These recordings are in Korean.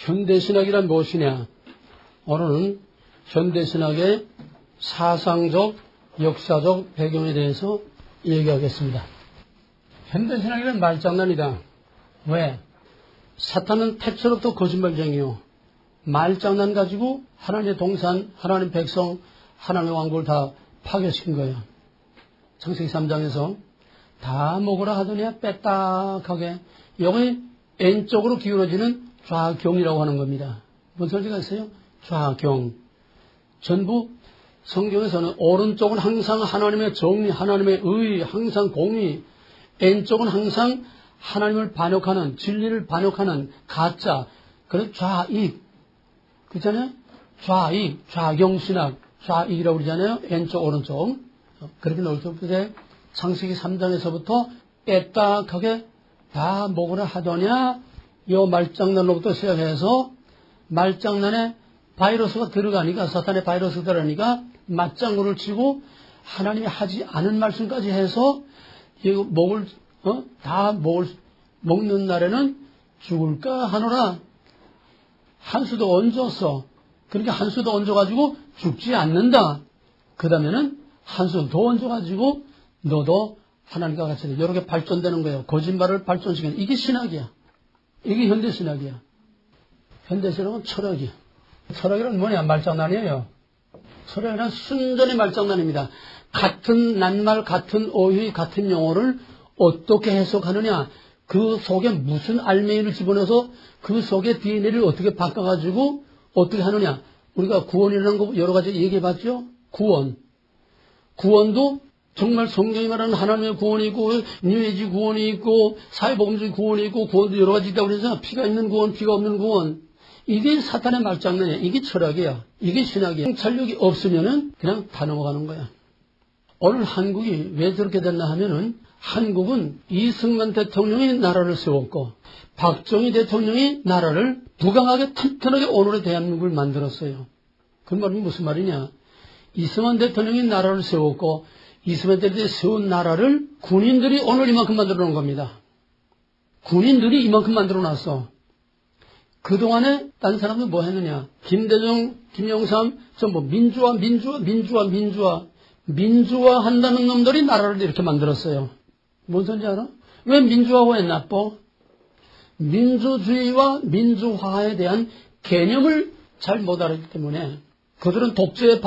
현대신학이란 무엇이냐? 오늘은 현대신학의 사상적, 역사적 배경에 대해서 얘기하겠습니다. 현대신학이란 말장난이다. 왜? 사탄은 태초로부터 거짓말쟁이요. 말장난 가지고 하나님의 동산, 하나님의 백성, 하나님의 왕국을 다 파괴시킨 거예요. 창세기 3장에서 다 먹으라 하더니 빼딱하게 여기 N쪽으로 기울어지는 좌경이라고 하는 겁니다. 뭔 소리가 있어요? 좌경. 전부 성경에서는 오른쪽은 항상 하나님의 정리, 하나님의 의, 항상 공의, N쪽은 항상 하나님을 반역하는, 진리를 반역하는 가짜, 그런 좌익. 그렇잖아요? 좌익, 좌경신학, 좌익이라고 그러잖아요? N쪽, 오른쪽. 그렇게 나올 때 창세기 3장에서부터 빼딱하게 다 먹으라 하더냐, 요 말장난으로부터 시작해서 말장난에 바이러스가 들어가니까, 사탄의 바이러스가 들어가니까 맞장구를 치고 하나님이 하지 않은 말씀까지 해서 이거 먹는 날에는 죽을까 하노라. 한 수도 얹었어. 그러니까 한 수도 얹어가지고 죽지 않는다. 그 다음에는 한 수 더 얹어가지고 너도 하나님과 같이 돼. 이렇게 발전되는 거예요. 거짓말을 발전시키는. 이게 신학이야. 이게 현대신학이야. 현대신학은 철학이야. 철학이란 뭐냐? 말장난이에요. 철학이란 순전히 말장난입니다. 같은 낱말, 같은 어휘, 같은 용어를 어떻게 해석하느냐, 그 속에 무슨 알맹이를 집어넣어서 그 속에 DNA를 어떻게 바꿔가지고 어떻게 하느냐. 우리가 구원이라는 거 여러 가지 얘기해봤죠? 구원도 정말 성경이 말하는 하나님의 구원이 있고, 뉴에이지 구원이 있고, 사회복음주의 구원이 있고, 구원도 여러 가지 있다고 그래서 피가 있는 구원, 피가 없는 구원. 이게 사탄의 말장난이야. 이게 철학이야. 이게 신학이야. 통찰력이 없으면은 그냥 다 넘어가는 거야. 오늘 한국이 왜 저렇게 됐나 하면은, 한국은 이승만 대통령이 나라를 세웠고, 박정희 대통령이 나라를 부강하게 튼튼하게 오늘의 대한민국을 만들었어요. 그 말은 무슨 말이냐? 이승만 대통령이 나라를 세웠고, 이승만 대통령이 세운 나라를 군인들이 오늘 이만큼 만들어 놓은 겁니다. 군인들이 이만큼 만들어 놨어. 그동안에 딴 사람들 뭐 했느냐? 김대중, 김영삼, 전부 민주화 한다는 놈들이 나라를 이렇게 만들었어요. 뭔 소리인지 알아? 왜 민주화가 왜 나빠? 민주주의와 민주화에 대한 개념을 잘 못 알았기 때문에 그들은 독재를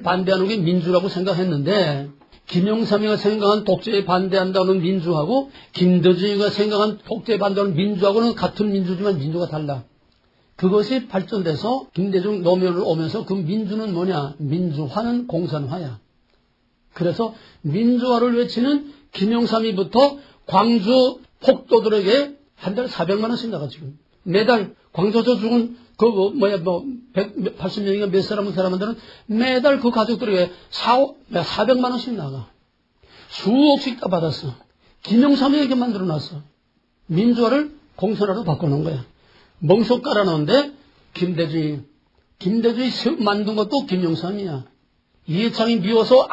반대하는 게 민주라고 생각했는데, 김영삼이가 생각한 독재에 반대한다는 민주하고 김대중이가 생각한 독재에 반대하는 민주하고는 같은 민주지만 민주가 달라. 그것이 발전돼서 김대중 노무현을 오면서 그 민주는 뭐냐? 민주화는 공산화야. 그래서 민주화를 외치는 김영삼이부터 광주 폭도들에게 한 달에 400만 원씩 나가 지금. 매달 광주에서 죽은 180명인가 몇 사람들은 매달 그 가족들에게 400만 원씩 나가. 수억씩 다 받았어. 김영삼에게 만들어놨어. 민주화를 공산화로 바꿔놓은 거야. 멍석 깔아놓은데 김대중이 만든 것도 김영삼이야. 이해창이 미워서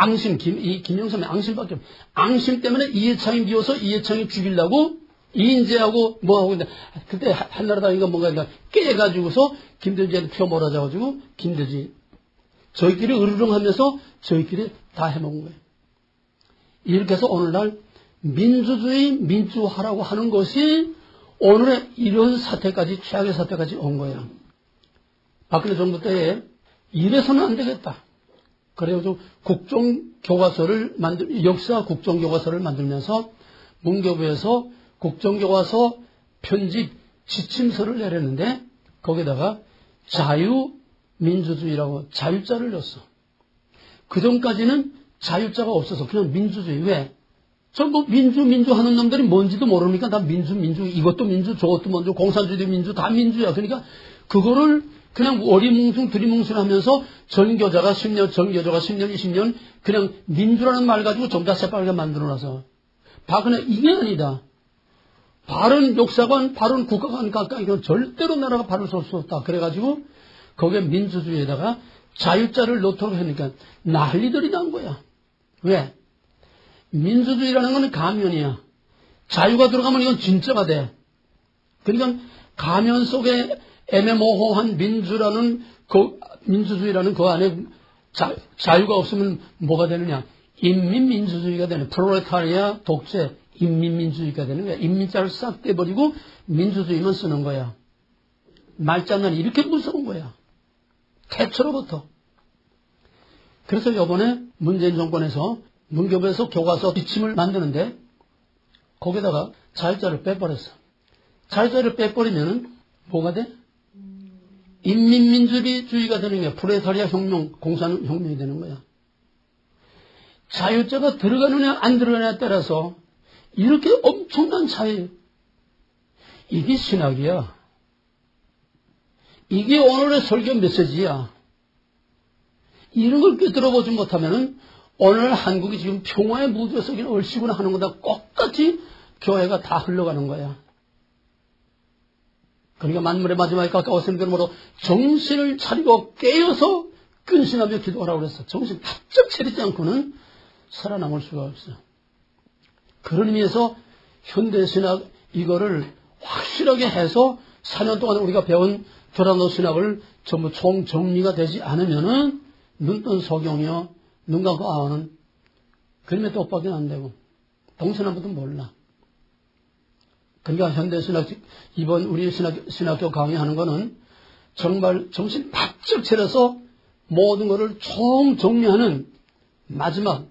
김영삼의 앙심밖에 없어. 앙심 때문에 이해창이 미워서 이해창이 죽이려고 이인재하고 뭐하고 근데 그때 한나라당인가 뭔가 깨가지고서 김대중한테 표 몰아줘가지고 김대중이 저희끼리 으르렁하면서 저희끼리 다 해먹은 거예요. 이렇게 해서 오늘날 민주주의, 민주화라고 하는 것이 오늘의 이런 사태까지, 최악의 사태까지 온 거예요. 박근혜 정부 때에 이래서는 안 되겠다. 그래가지고 역사 국정교과서를 만들면서 문교부에서 국정교과서 편집 지침서를 내렸는데 거기다가 자유민주주의라고 자유자를 넣었어. 그전까지는 자유자가 없어서 그냥 민주주의. 왜? 전부 민주 하는 놈들이 뭔지도 모르니까 다 민주 이것도 민주 저것도 민주 공산주의도 민주 다 민주야. 그러니까 그거를 그냥 어리뭉숭 들이뭉술 하면서 전교조가 10년 20년 그냥 민주라는 말 가지고 전부 다 새빨게 만들어놔서 박근혜 이게 아니다. 바른 역사관, 바른 국가관 가까이 이건 절대로 나라가 바로 설 수 없다. 그래가지고 거기에 민주주의에다가 자유자를 넣도록 하니까 난리들이 난 거야. 왜? 민주주의라는 건 가면이야. 자유가 들어가면 이건 진짜가 돼. 그러니까 가면 속에 애매모호한 민주주의라는 그 안에 자유가 없으면 뭐가 되느냐? 인민민주주의가 되는, 프롤레타리아 독재, 인민민주주의가 되는 거야. 인민자를 싹 떼버리고 민주주의만 쓰는 거야. 말장난이 이렇게 무서운 거야. 태초로부터. 그래서 이번에 문재인 정권에서 문교부에서 교과서 지침을 만드는데 거기다가 자유자를 빼버렸어. 자유자를 빼버리면 뭐가 돼? 인민민주주의가 되는 거야. 프롤레타리아 혁명, 공산혁명이 되는 거야. 자유자가 들어가느냐 안 들어가느냐에 따라서 이렇게 엄청난 차이. 이게 신학이야. 이게 오늘의 설교 메시지야. 이런 걸 꿰뚫어보지 못하면은 오늘 한국이 지금 평화의 무드에 속에 얼씨구나 하는 거다 똑같이 교회가 다 흘러가는 거야. 그러니까 만물의 마지막에 가까웠으니 그러므로 정신을 차리고 깨어서 근신하며 기도하라고 그랬어. 정신 바짝 차리지 않고는 살아남을 수가 없어. 그런 의미에서 현대신학 이거를 확실하게 해서 4년 동안 우리가 배운 도라노 신학을 전부 총정리가 되지 않으면은 눈뜬 소경이요, 눈 감고 아우는 그림에 똑밖에 안 되고 동서남북도 몰라. 그러니까 현대신학 이번 우리 신학교 강의하는 거는 정말 정신 바짝 차려서 모든 것을 총정리하는 마지막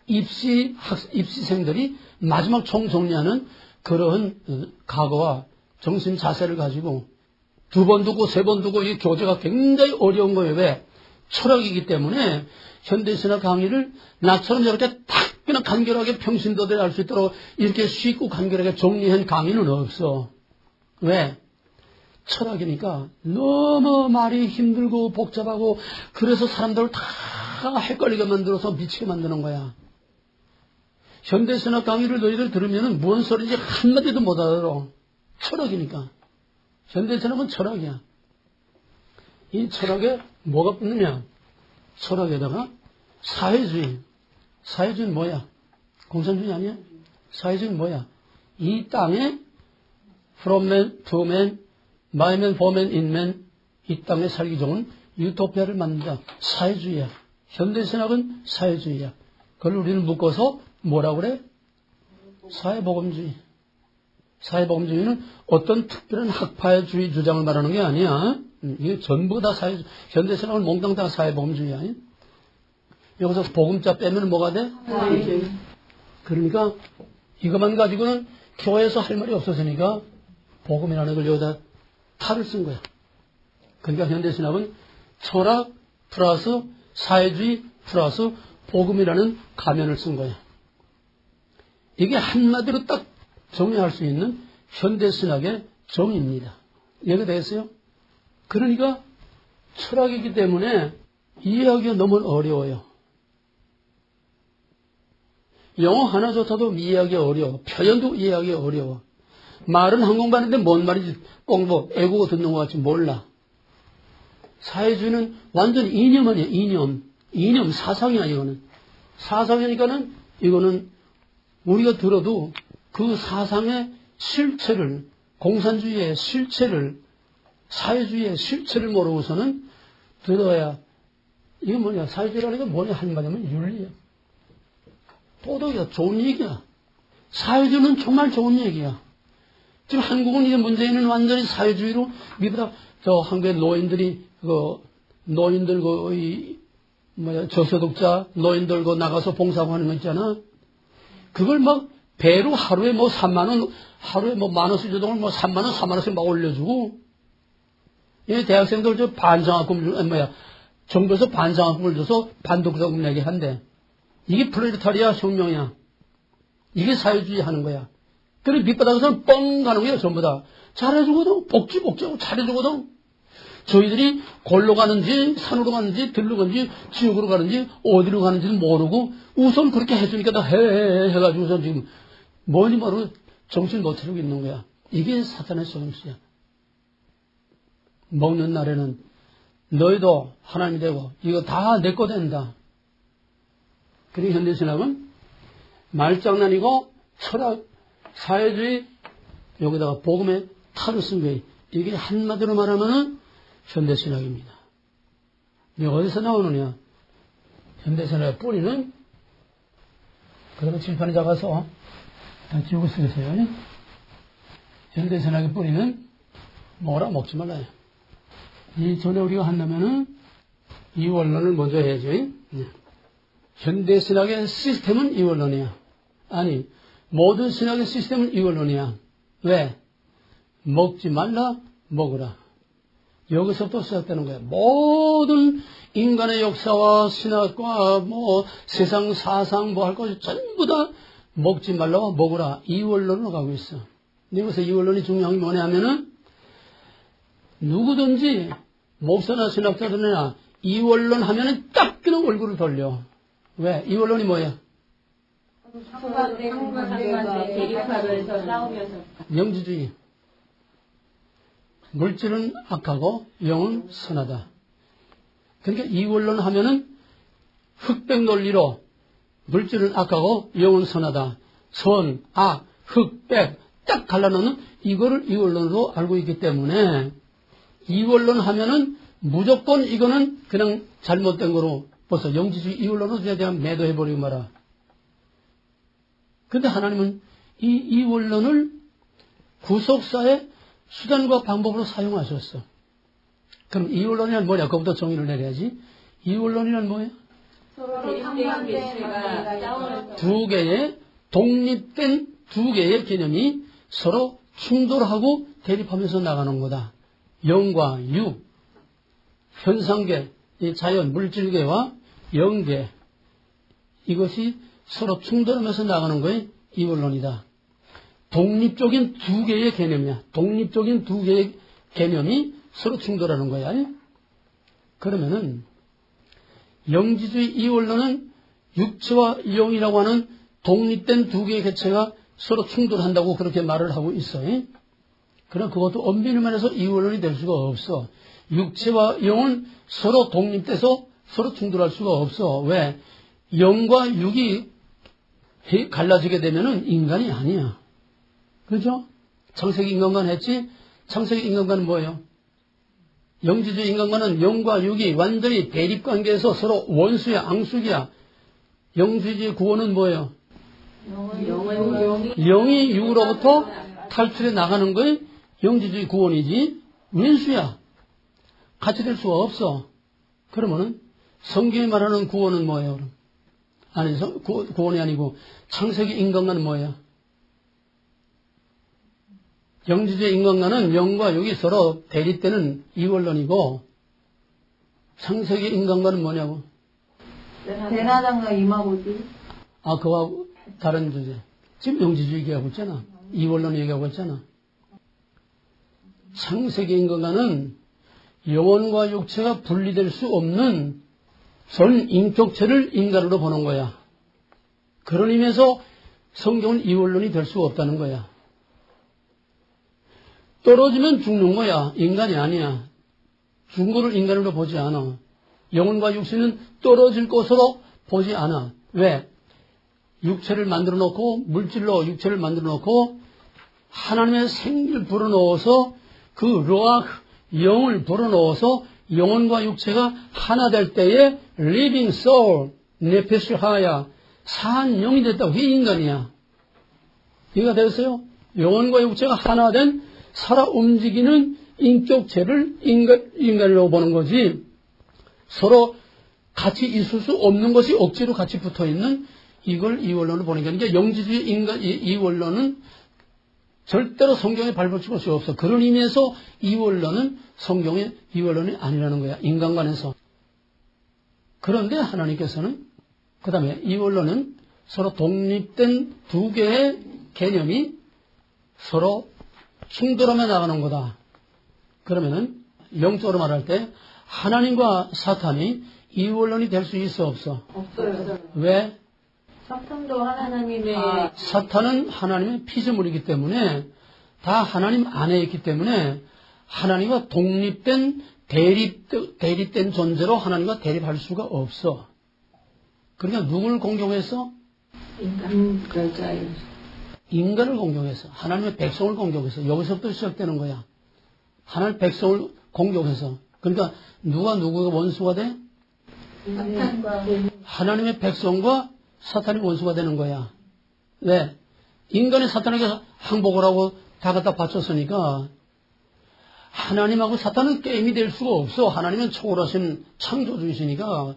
입시생들이 마지막 총정리하는 그런 각오와 정신 자세를 가지고 2번 두고 3번 두고 이 교재가 굉장히 어려운 거예요. 왜? 철학이기 때문에 현대신학 강의를 나처럼 저렇게 딱 그냥 간결하게 평신도들이 알 수 있도록 이렇게 쉽고 간결하게 정리한 강의는 없어. 왜? 철학이니까 너무 말이 힘들고 복잡하고 그래서 사람들을 다 헷갈리게 만들어서 미치게 만드는 거야. 현대신학 강의를 너희들 들으면 뭔 소리인지 한마디도 못 알아들어. 철학이니까. 현대신학은 철학이야. 이 철학에 뭐가 붙느냐? 철학에다가 사회주의. 사회주의는 뭐야? 공산주의 아니야? 사회주의는 뭐야? 이 땅에 from man to man, by man, for man, in man, 이 땅에 살기 좋은 유토피아를 만든다. 사회주의야. 현대신학은 사회주의야. 그걸 우리는 묶어서 뭐라고 그래? 사회복음주의. 사회복음주의는 어떤 특별한 학파주의 주장을 말하는 게 아니야. 이게 전부 다 현대신학은 몽땅 다 사회복음주의 아니야? 여기서 복음자 빼면 뭐가 돼? 그러니까 이것만 가지고는 교회에서 할 말이 없어서니까 복음이라는 걸 여기다 탈을 쓴 거야. 그러니까 현대신학은 철학 플러스 사회주의 플러스 복음이라는 가면을 쓴 거야. 이게 한마디로 딱 정리할 수 있는 현대신학의 정의입니다. 이해가 되겠어요? 그러니까 철학이기 때문에 이해하기가 너무 어려워요. 영어 하나조차도 이해하기 어려워. 표현도 이해하기 어려워. 말은 한국말인데 뭔 말인지 꼭 뭐 애국어 듣는 것 같이 몰라. 사회주의는 완전 이념 아니야. 이념 사상이야. 이거는 사상이니까는 이거는 우리가 들어도 그 사상의 실체를, 공산주의의 실체를, 사회주의의 실체를 모르고서는 들어야 이게 뭐냐, 사회주의라는 게 뭐냐 하는 거냐면 윤리야. 도덕이야. 좋은 얘기야. 사회주의는 정말 좋은 얘기야. 지금 한국은 이제 문재인은 완전히 사회주의로 미보다 저 한국의 노인들이 노인들 저소득자 노인들 나가서 봉사하고 하는 거 있잖아. 그걸 막 배로 하루에 뭐 3만 원, 하루에 뭐 10,000원씩 주동을 뭐 3만 원, 4만 원씩 막 올려주고, 이 대학생들 저 반장학금, 정부에서 반장학금을 줘서 반독자금 내게 한대. 이게 프롤레타리아 혁명이야. 이게 사회주의 하는 거야. 그리고 밑바닥에서는 뻥 가는 거야, 전부 다. 잘해주거든. 복지하고 잘해주거든. 저희들이 골로 가는지, 산으로 가는지, 들로 가는지, 지역으로 가는지, 어디로 가는지는 모르고, 우선 그렇게 해주니까 다 해가지고서 지금, 뭐니 뭐로 정신 못 차리고 있는 거야. 이게 사탄의 속임수야. 먹는 날에는 너희도 하나님이 되고, 이거 다 내 거 된다. 그리고 현대신학은 말장난이고, 철학, 사회주의, 여기다가 복음의 탈을 쓴 거예요. 이게 한마디로 말하면 현대신학입니다. 이게 어디서 나오느냐? 현대신학의 뿌리는, 그러면 칠판에 작아서 다 지우고 쓰겠어요. 현대신학의 뿌리는 뭐라 먹지 말라요. 이 전에 우리가 한다면은 이 원론을 먼저 해야죠. 현대신학의 시스템은 이 원론이야. 아니, 모든 신학의 시스템은 이 원론이야. 왜? 먹지 말라, 먹으라. 여기서부터 시작되는 거야. 모든 인간의 역사와 신학과 세상 사상 할 것이 전부 다 먹지 말라고 먹으라. 이 원론으로 가고 있어. 여기서 이 원론이 중요한 게 뭐냐 하면은 누구든지 목사나 신학자들이나 이 원론 하면은 딱 그냥 얼굴을 돌려. 왜? 이 원론이 뭐야? 대립하면서 싸우면서 영지주의. 물질은 악하고 영은 선하다. 그러니까 이 원론 하면은 흑백 논리로 물질은 악하고 영은 선하다. 선, 악, 흑백 딱 갈라놓는 이거를 이 원론으로 알고 있기 때문에 이 원론 하면은 무조건 이거는 그냥 잘못된 거로 벌써 영지주의 이 원론으로 그냥 매도해버리고 말아. 근데 하나님은 이 원론을 구속사의 수단과 방법으로 사용하셨어. 그럼 이 원론이란 뭐냐? 그것부터 정의를 내려야지. 이 원론이란 뭐예요? 두 개의 독립된 두 개의 개념이 서로 충돌하고 대립하면서 나가는 거다. 영과 육, 현상계, 이 자연, 물질계와 영계, 이것이 서로 충돌하면서 나가는 거에 이 원론이다. 독립적인 두 개의 개념이야. 독립적인 두 개의 개념이 서로 충돌하는 거야. 그러면은 영지주의 이 원론은 육체와 영이라고 하는 독립된 두 개의 개체가 서로 충돌한다고 그렇게 말을 하고 있어. 그러나 그것도 엄밀히 말해서 이 원론이 될 수가 없어. 육체와 영은 서로 독립돼서 서로 충돌할 수가 없어. 왜? 영과 육이 갈라지게 되면은 인간이 아니야. 그죠? 창세기 인간관 했지? 창세기 인간관은 뭐예요? 영지주의 인간관은 영과 육이 완전히 대립관계에서 서로 원수야, 앙숙이야. 영지주의 구원은 뭐예요? 영이 육으로부터 탈출해 나가는 거에 영지주의 구원이지 왼수야. 같이 될 수가 없어. 그러면은 성경이 말하는 구원은 뭐예요? 그럼? 아니, 구원이 아니고 창세기 인간관은 뭐예요? 영지주의 인간관은 영과 육이 서로 대립되는 이원론이고 창세기 인간관은 뭐냐고? 대나장과 이마고지. 아, 그거하고 다른 주제. 지금 영지주의 얘기하고 있잖아. 이원론 얘기하고 있잖아. 창세기 인간관은 영혼과 육체가 분리될 수 없는 전 인격체를 인간으로 보는 거야. 그런 의미에서 성경은 이원론이 될 수가 없다는 거야. 떨어지면 죽는 거야. 인간이 아니야. 죽은 거를 인간으로 보지 않아. 영혼과 육체는 떨어질 것으로 보지 않아. 왜? 육체를 만들어 놓고 물질로 육체를 만들어 놓고 하나님의 생기를 불어넣어서 그 루ach 영을 불어넣어서 영혼과 육체가 하나 될 때에 living soul 네페시 하야 산 영이 됐다고. 그게 인간이야. 이해가 되었어요? 영혼과 육체가 하나 된 살아 움직이는 인격체를 인간이라고 보는 거지, 서로 같이 있을 수 없는 것이 억지로 같이 붙어 있는 이걸 이원론으로 보는 게 아니라 영지주의 인간 이원론은 절대로 성경에 발붙일 것이 없어. 그런 의미에서 이원론은 성경의 이원론이 아니라는 거야. 인간관에서. 그런데 하나님께서는 그 다음에 이원론은 서로 독립된 두 개의 개념이 서로 충돌하며 나가는 거다. 그러면은 영적으로 말할 때 하나님과 사탄이 이원론이 될 수 있어 없어? 없어요. 왜? 사탄도 하나님의 사탄은 하나님의 피조물이기 때문에 다 하나님 안에 있기 때문에 하나님과 독립된 대립된 존재로 하나님과 대립할 수가 없어. 그러니까 누구를 공경해서? 인간을 공경해서 하나님의 백성을 공경해서 여기서부터 시작되는 거야. 하나님 백성을 공격해서. 그러니까 누가 누구가 원수가 돼? 사탄과 하나님의 백성과 사탄이 원수가 되는 거야. 왜? 인간이 사탄에게 항복을 하고 다 갖다 바쳤으니까 하나님하고 사탄은 게임이 될 수가 없어. 하나님은 초월하신 창조주이시니까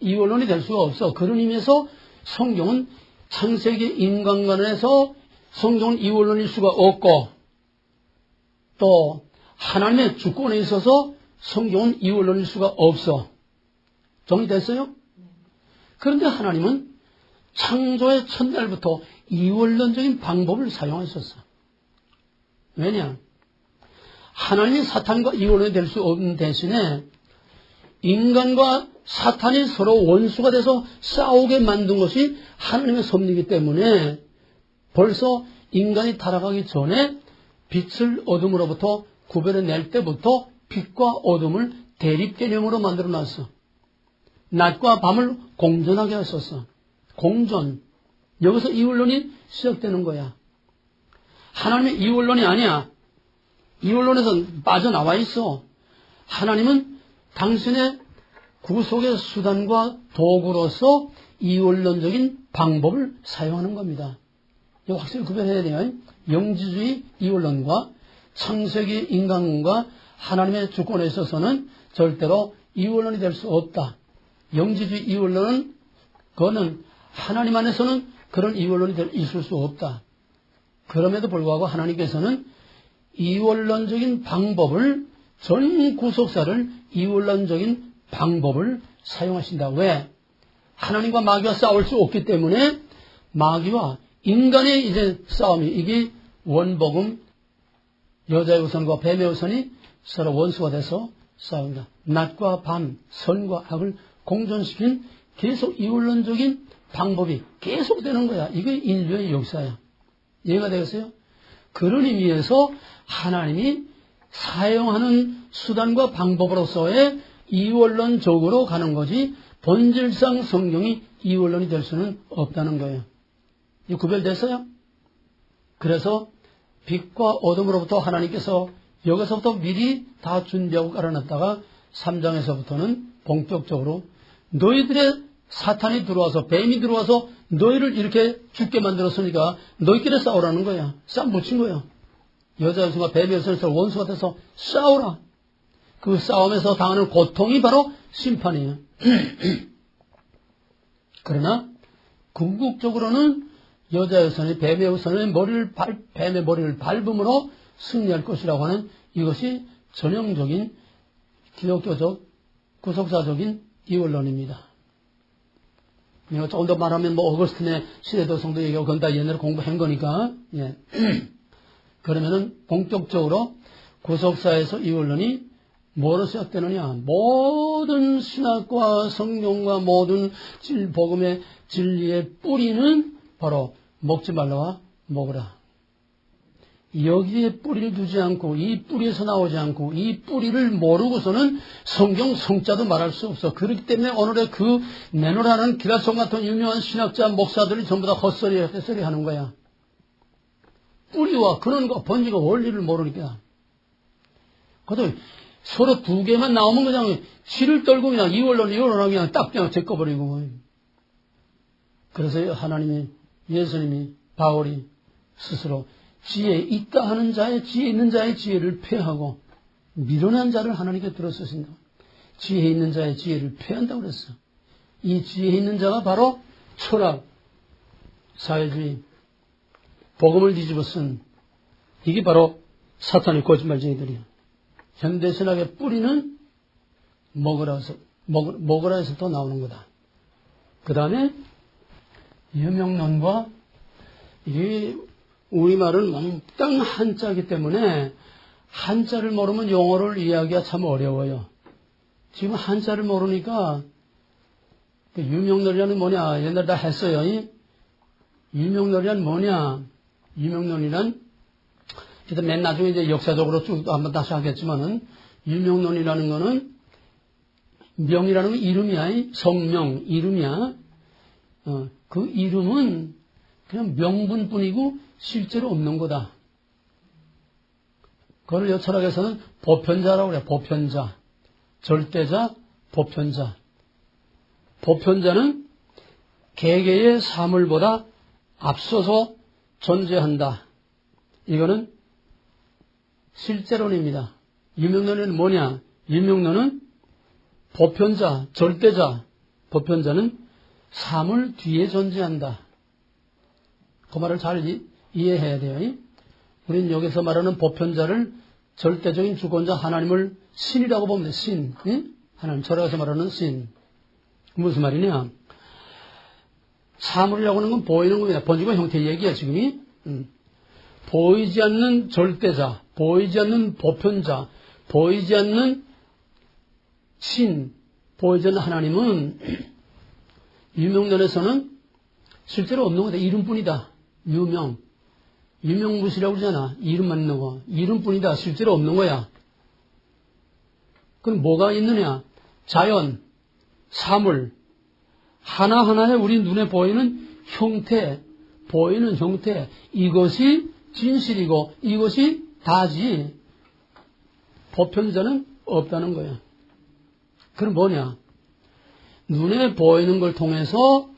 이원론이 될 수가 없어. 그런 의미에서 성경은 창세기 인간관에서 성경은 이원론일 수가 없고 또 하나님의 주권에 있어서 성경은 이원론일 수가 없어. 정리됐어요? 그런데 하나님은 창조의 첫날부터 이원론적인 방법을 사용하셨어. 왜냐? 하나님이 사탄과 이원론이 될 수 없는 대신에 인간과 사탄이 서로 원수가 돼서 싸우게 만든 것이 하나님의 섭리이기 때문에 벌써 인간이 타락하기 전에 빛을 어둠으로부터 구별해낼 때부터 빛과 어둠을 대립 개념으로 만들어 놨어. 낮과 밤을 공존하게 하셨어. 공존. 여기서 이원론이 시작되는 거야. 하나님의 이원론이 아니야. 이원론에서 빠져나와 있어. 하나님은 당신의 구속의 수단과 도구로서 이원론적인 방법을 사용하는 겁니다. 이거 확실히 구별해야 돼요. 영지주의 이원론과 창세기 인간론과 하나님의 주권에 있어서는 절대로 이원론이 될 수 없다. 영지주의 이원론은 그거는 하나님 안에서는 그런 이원론이 있을 수 없다. 그럼에도 불구하고 하나님께서는 이원론적인 방법을 전 구속사를 이원론적인 방법을 사용하신다. 왜? 하나님과 마귀와 싸울 수 없기 때문에 마귀와 인간의 이제 싸움이 이게 원복음 여자의 우선과 뱀의 우선이 서로 원수가 돼서 싸웁니다. 낮과 밤, 선과 악을 공존시킨 계속 이원론적인 방법이 계속되는 거야. 이게 인류의 역사야. 이해가 되겠어요? 그런 의미에서 하나님이 사용하는 수단과 방법으로서의 이원론적으로 가는 거지 본질상 성경이 이원론이 될 수는 없다는 거예요. 이 구별됐어요? 그래서 빛과 어둠으로부터 하나님께서 여기서부터 미리 다 준비하고 깔아놨다가 3장에서부터는 본격적으로 너희들의 사탄이 들어와서 뱀이 들어와서 너희를 이렇게 죽게 만들었으니까 너희끼리 싸우라는 거야. 싸움 붙인 거야. 여자 여성과 뱀의 여성에서 원수가 돼서 싸우라. 그 싸움에서 당하는 고통이 바로 심판이에요. 그러나 궁극적으로는 여자 여성이 뱀의 여성의 뱀의 머리를 밟음으로 승리할 것이라고 하는 이것이 전형적인 기독교적 구속사적인 이원론입니다. 조금 더 말하면 어거스틴의 시대도성도 얘기하고 그건 다 옛날에 공부한 거니까. 예. 그러면은 본격적으로 구속사에서 이원론이 뭐로 시작되느냐? 모든 신학과 성경과 모든 복음의 진리의 뿌리는 바로 먹지 말라와 먹으라. 여기에 뿌리를 두지 않고 이 뿌리에서 나오지 않고 이 뿌리를 모르고서는 성경 성자도 말할 수 없어. 그렇기 때문에 오늘의 그 메노라는 기라성 같은 유명한 신학자 목사들이 전부 다 헛소리 하는 거야. 뿌리와 근원과 본질과 원리를 모르니까. 그것도 서로 두 개만 나오면 그냥 치를 떨고 그냥 이원론하고 그냥 딱 그냥 제껴버리고. 그래서 하나님이, 예수님이, 바울이 스스로 지혜 있다 하는 자의 지혜 있는 자의 지혜를 폐하고 미련한 자를 하나님께 들어쓰신다. 지혜 있는 자의 지혜를 폐한다고 그랬어. 이 지혜 있는 자가 바로 철학, 사회주의, 복음을 뒤집어 쓴 이게 바로 사탄의 거짓말쟁이들이야. 현대신학의 뿌리는 먹으라 해서 또 나오는 거다. 그 다음에 유명론과 이게 우리말은 몽땅 한자이기 때문에 한자를 모르면 영어를 이해하기가 참 어려워요. 지금 한자를 모르니까 유명론이란 뭐냐? 옛날에 다 했어요. 유명론이란 뭐냐? 유명론이란 일단 맨 나중에 이제 역사적으로 쭉 한번 다시 하겠지만은 유명론이라는 거는 명이라는 건 이름이야. 성명, 이름이야. 그 이름은 그냥 명분뿐이고 실제로 없는 거다. 그걸 철학에서는 보편자라고 그래요. 보편자. 절대자, 보편자. 보편자는 개개의 사물보다 앞서서 존재한다. 이거는 실제론입니다. 유명론은 뭐냐? 유명론은 보편자, 절대자, 보편자는 사물 뒤에 존재한다. 그 말을 잘 이해해야 돼요. 우리는 여기서 말하는 보편자를 절대적인 주권자 하나님을 신이라고 보면 돼. 신. 하나님, 철학에서 말하는 신. 무슨 말이냐? 사물이라고 하는 건 보이는 겁니다. 번지고 형태 얘기야, 지금이. 보이지 않는 절대자, 보이지 않는 보편자, 보이지 않는 신, 보이지 않는 하나님은 유명론에서는 실제로 없는 거다. 이름뿐이다. 유명무실이라고 그러잖아. 이름만 있는 거. 이름뿐이다. 실제로 없는 거야. 그럼 뭐가 있느냐? 자연, 사물, 하나하나에 우리 눈에 보이는 형태, 보이는 형태, 이것이 진실이고 이것이 다지. 보편자는 없다는 거야. 그럼 뭐냐? 눈에 보이는 걸 통해서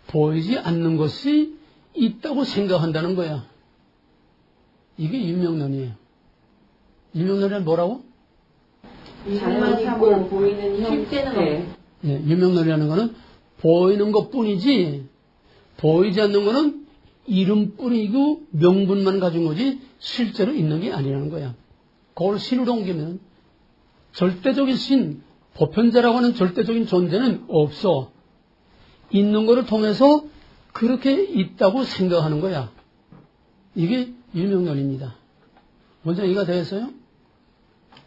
보이지 않는 것이 있다고 생각한다는 거야. 이게 유명론이에요. 유명론은 뭐라고? 자연 있고 보이는 형태. 네, 유명론이라는 거는 보이는 것뿐이지 보이지 않는 거는 이름뿐이고 명분만 가진 거지 실제로 있는 게 아니라는 거야. 그걸 신으로 옮기면 절대적인 신, 보편자라고 하는 절대적인 존재는 없어. 있는 거를 통해서 그렇게 있다고 생각하는 거야. 이게 유명론입니다. 먼저 이해가 되겠어요?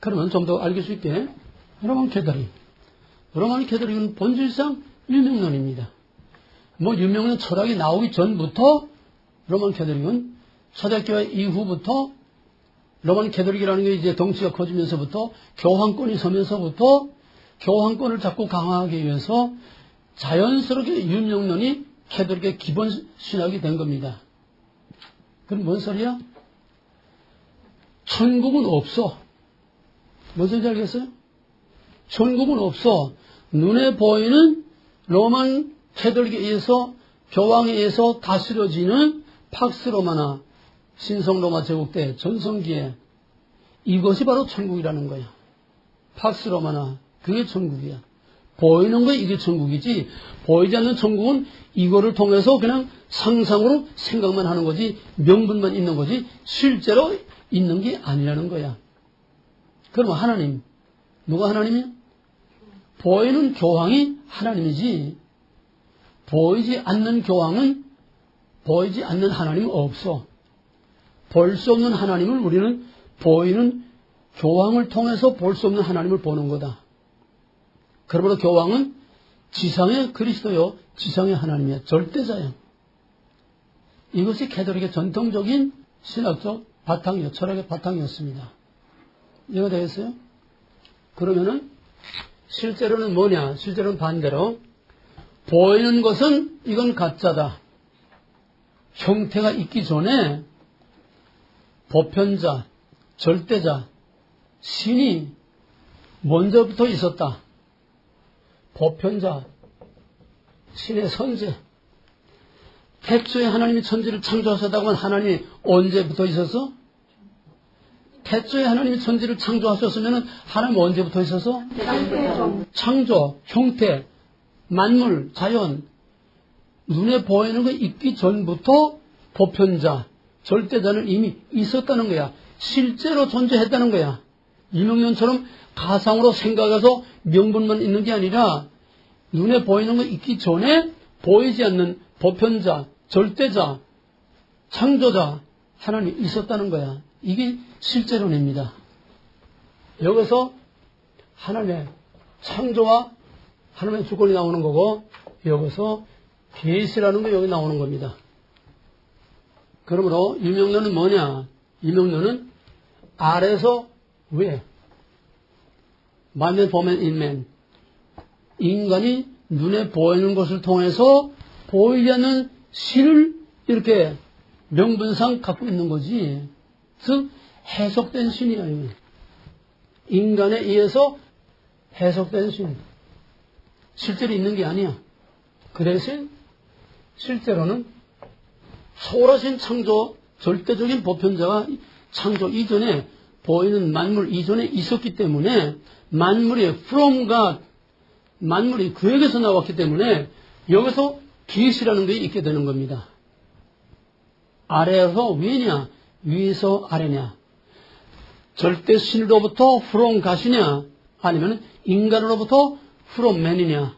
그러면 좀 더 알길 수 있게 로만 캐더릭은 본질상 유명론입니다. 유명론 철학이 나오기 전부터 로만 캐더릭은 초대교회 이후부터 로만 캐더릭이라는 게 이제 덩치가 커지면서부터 교황권이 서면서부터 교황권을 자꾸 강화하기 위해서 자연스럽게 유명론이 캐더릭의 기본 신학이 된 겁니다. 그럼 뭔 소리야? 천국은 없어. 뭔 소리인지 알겠어요? 천국은 없어. 눈에 보이는 로만 캐더릭에 의해서 교황에 의해서 다스려지는 팍스 로마나 신성 로마 제국 때 전성기에 이것이 바로 천국이라는 거야. 팍스 로마나 그게 천국이야. 보이는 거 이게 천국이지 보이지 않는 천국은 이거를 통해서 그냥 상상으로 생각만 하는 거지 명분만 있는 거지 실제로 있는 게 아니라는 거야. 그러면 하나님 누가 하나님이야? 보이는 교황이 하나님이지 보이지 않는 교황은 보이지 않는 하나님은 없어. 볼 수 없는 하나님을 우리는 보이는 교황을 통해서 볼 수 없는 하나님을 보는 거다. 그러므로 교황은 지상의 그리스도요, 지상의 하나님이야. 절대자야. 이것이 캐더릭의 전통적인 신학적 바탕이요, 철학의 바탕이었습니다. 이해가 되겠어요? 그러면은 실제로는 뭐냐? 실제로는 반대로 보이는 것은 이건 가짜다. 형태가 있기 전에 보편자, 절대자, 신이 먼저부터 있었다. 보편자, 신의 선제. 태초에 하나님이 천지를 창조하셨다고 하면 하나님이 언제부터 있었어? 태초에 하나님이 천지를 창조하셨으면 하나님 언제부터 있었어? 창조, 형태, 만물, 자연, 눈에 보이는 거 있기 전부터 보편자, 절대자는 이미 있었다는 거야. 실제로 존재했다는 거야. 이명론처럼 가상으로 생각해서 명분만 있는 게 아니라 눈에 보이는 거 있기 전에 보이지 않는 보편자, 절대자, 창조자, 하나님이 있었다는 거야. 이게 실제론입니다. 여기서 하나님의 창조와 하나님의 주권이 나오는 거고 여기서 계시라는 게 여기 나오는 겁니다. 그러므로 유명론은 뭐냐? 유명론은 아래에서 왜? 만면 보면 인면. 인간이 눈에 보이는 것을 통해서 보이지 않는 신을 이렇게 명분상 갖고 있는 거지. 즉 해석된 신이야. 이거. 인간에 의해서 해석된 신. 실제로 있는 게 아니야. 그 대신 실제로는 초월하신 창조, 절대적인 보편자가 창조 이전에 보이는 만물 이전에 있었기 때문에 만물이 from God, 만물이 그에게서 나왔기 때문에 여기서 빛이라는 게 있게 되는 겁니다. 아래에서 위냐, 위에서 아래냐. 절대 신으로부터 from God이냐, 아니면 인간으로부터 from man이냐.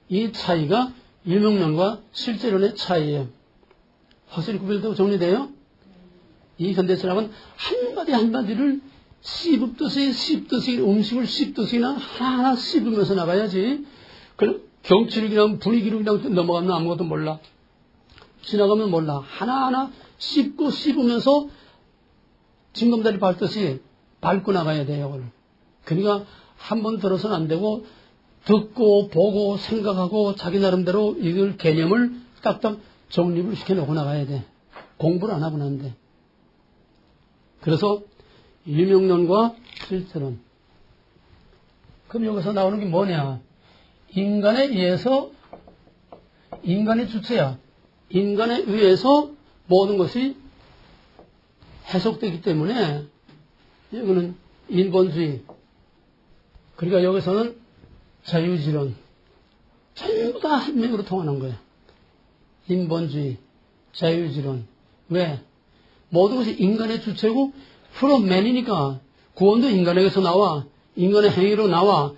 이 차이가 유명론과 실제론의 차이예요. 확실히 구별되고 정리돼요? 이 현대철학은 한마디 한마디를 씹듯이 음식을 씹듯이나 하나하나 씹으면서 나가야지. 경치를 그냥 분위기로 그냥 넘어가면 아무것도 몰라. 지나가면 몰라. 하나하나 씹고 씹으면서 징검다리 밟듯이 밟고 나가야 돼요. 이걸. 그러니까 한 번 들어서는 안 되고 듣고 보고 생각하고 자기 나름대로 이걸 개념을 딱딱 정립을 시켜놓고 나가야 돼. 공부를 안 하고는 안 돼. 그래서 유명론과 실제론. 그럼 여기서 나오는 게 뭐냐? 인간에 의해서, 인간의 주체야. 인간에 의해서 모든 것이 해석되기 때문에 여기는 인본주의. 그러니까 여기서는 자유지론. 전부 다 한 명으로 통하는 거야. 인본주의, 자유지론. 왜? 모든 것이 인간의 주체고 from man이니까 구원도 인간에게서 나와. 인간의 행위로 나와.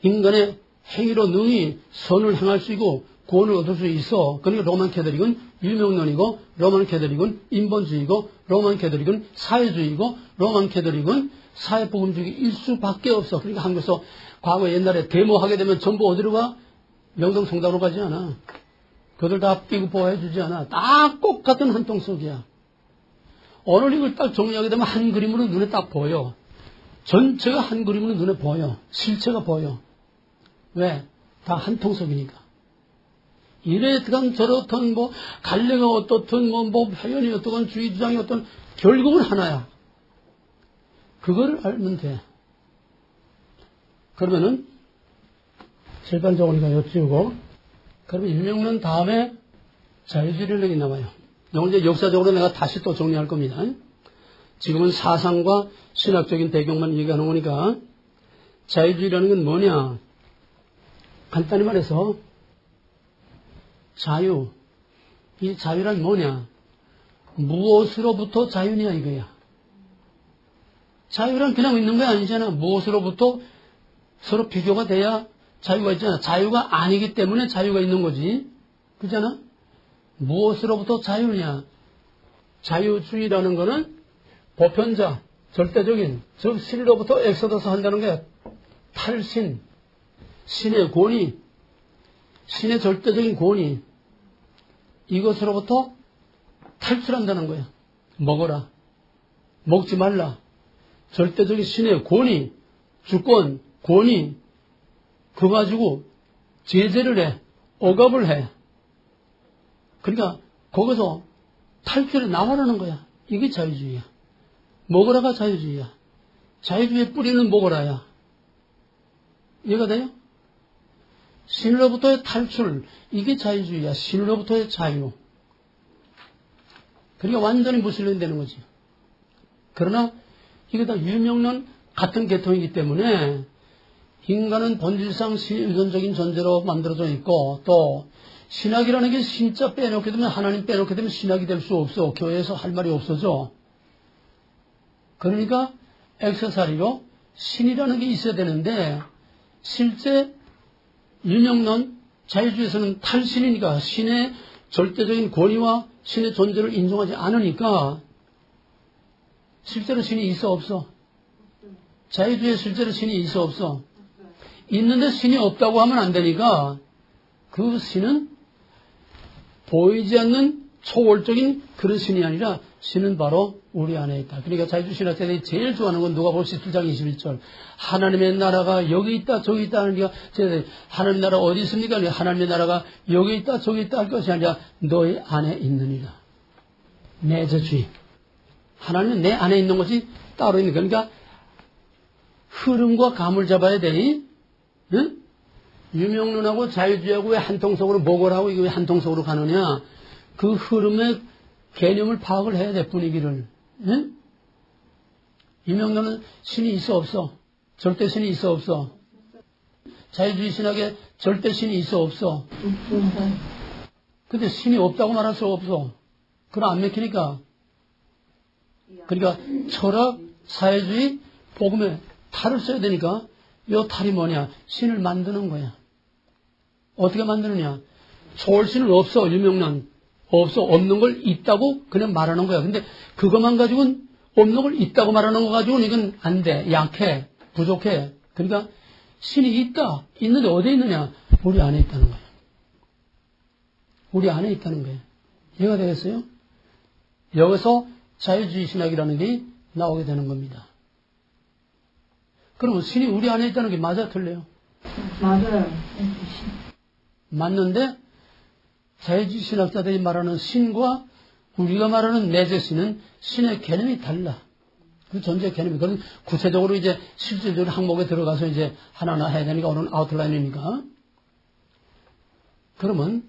인간의 행위로 능히 선을 행할 수 있고 구원을 얻을 수 있어. 그러니까 로만 캐톨릭은 유명론이고 로만 캐톨릭은 인본주의고 로만 캐톨릭은 사회주의고 로만 캐톨릭은 사회복음주의 일수밖에 없어. 그러니까 한국에서 과거 옛날에 데모하게 되면 전부 어디로 가? 명동성당으로 가지 않아. 그들 다 삐고 보호해 주지 않아. 다 똑같은 한 통속이야. 오늘 이걸 딱 정리하게 되면 한 그림으로 눈에 딱 보여. 전체가 한 그림으로 눈에 보여. 실체가 보여. 왜? 다 한 통속이니까. 이래든 저렇든 뭐 갈래가 어떻든 뭐 회원이 어떻든 주의 주장이 어떤 결국은 하나야. 그거를 알면 돼. 그러면은 절반적으로 우리가 여쭈고 그러면 유명론 다음에 자유주의론이 나와요. 이제 역사적으로 내가 다시 또 정리할 겁니다. 지금은 사상과 신학적인 배경만 얘기하는 거니까 자유주의라는 건 뭐냐? 간단히 말해서 자유. 이 자유란 뭐냐? 무엇으로부터 자유냐 이거야. 자유란 그냥 있는 거 아니잖아. 무엇으로부터 서로 비교가 돼야 자유가 있잖아. 자유가 아니기 때문에 자유가 있는 거지. 그렇잖아? 무엇으로부터 자유냐? 자유주의라는 거는 보편자, 절대적인, 즉 신으로부터 엑소더스 한다는 게 탈신, 신의 권위, 신의 절대적인 권위, 이것으로부터 탈출한다는 거야. 먹어라. 먹지 말라. 절대적인 신의 권위, 주권, 권위, 그거 가지고 제재를 해. 억압을 해. 그러니까 거기서 탈출해 나와라는 거야. 이게 자유주의야. 먹으라가 자유주의야. 자유주의의 뿌리는 먹으라야. 이해가 돼요? 신으로부터의 탈출, 이게 자유주의야. 신으로부터의 자유. 그러니까 완전히 무슬림되는 거지. 그러나 이게 다 유명론 같은 계통이기 때문에 인간은 본질상 신의존적인 존재로 만들어져 있고 또 신학이라는 게 진짜 빼놓게 되면 하나님 빼놓게 되면 신학이 될 수 없어. 교회에서 할 말이 없어져. 그러니까 액세서리로 신이라는 게 있어야 되는데 실제 유명론 자유주의에서는 탈신이니까 신의 절대적인 권위와 신의 존재를 인정하지 않으니까 실제로 신이 있어 없어? 자유주의에 실제로 신이 있어 없어? 있는데 신이 없다고 하면 안 되니까 그 신은 보이지 않는 초월적인 그런 신이 아니라 신은 바로 우리 안에 있다. 그러니까 자유주의 신학자들이 제일 좋아하는 건 누가복음 17장 21절. 하나님의 나라가 여기 있다 저기 있다 하는 게 하나님의 나라 어디 있습니까? 하나님의 나라가 여기 있다 저기 있다 할 것이 아니라 너희 안에 있느니라. 내재주의. 하나님은 내 안에 있는 것이 따로 있는 거니까 흐름과 감을 잡아야 되니, 응? 유명론하고 자유주의하고 왜 한통속으로 목을 하고 이게 왜 한통속으로 가느냐? 그 흐름의 개념을 파악을 해야 돼, 분위기를. 응? 유명론은 신이 있어 없어? 절대 신이 있어 없어? 자유주의 신학에 절대 신이 있어 없어? 근데 신이 없다고 말할 수 없어. 그럼 안 맥히니까. 그러니까 철학, 사회주의, 복음에 탈을 써야 되니까 이 탈이 뭐냐? 신을 만드는 거야. 어떻게 만드느냐? 초월신은 없어. 유명론. 없어. 없는 걸 있다고 그냥 말하는 거야. 근데 그것만 가지고는 없는 걸 있다고 말하는 거 가지고는 이건 안 돼. 약해. 부족해. 그러니까 신이 있다. 있는데 어디에 있느냐? 우리 안에 있다는 거야. 우리 안에 있다는 거예요. 이해가 되겠어요? 여기서 자유주의 신학이라는 게 나오게 되는 겁니다. 그러면 신이 우리 안에 있다는 게 맞아, 틀려요? 맞아요. 맞는데 자유주의 신학자들이 말하는 신과 우리가 말하는 내재 신은 신의 개념이 달라. 그 존재 개념이. 그건 구체적으로 이제 실질적으로 항목에 들어가서 이제 하나하나 해야 되니까 오늘 아웃라인이니까. 그러면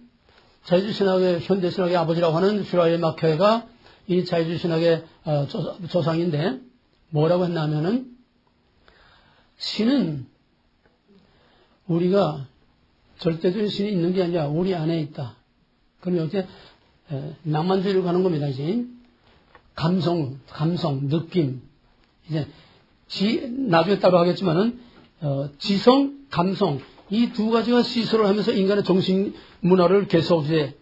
자유주의 신학의 현대 신학의 아버지라고 하는 슈라이의 마케가 이 자유주의 신학의 조상인데 뭐라고 했냐면은 신은 우리가 절대적인 신이 있는 게 아니라 우리 안에 있다. 그럼 여기에 낭만주의로 가는 겁니다. 이제 감성, 느낌. 이제 나중에 따로 하겠지만은 지성, 감성 이 두 가지가 시설을 하면서 인간의 정신 문화를 계속 이제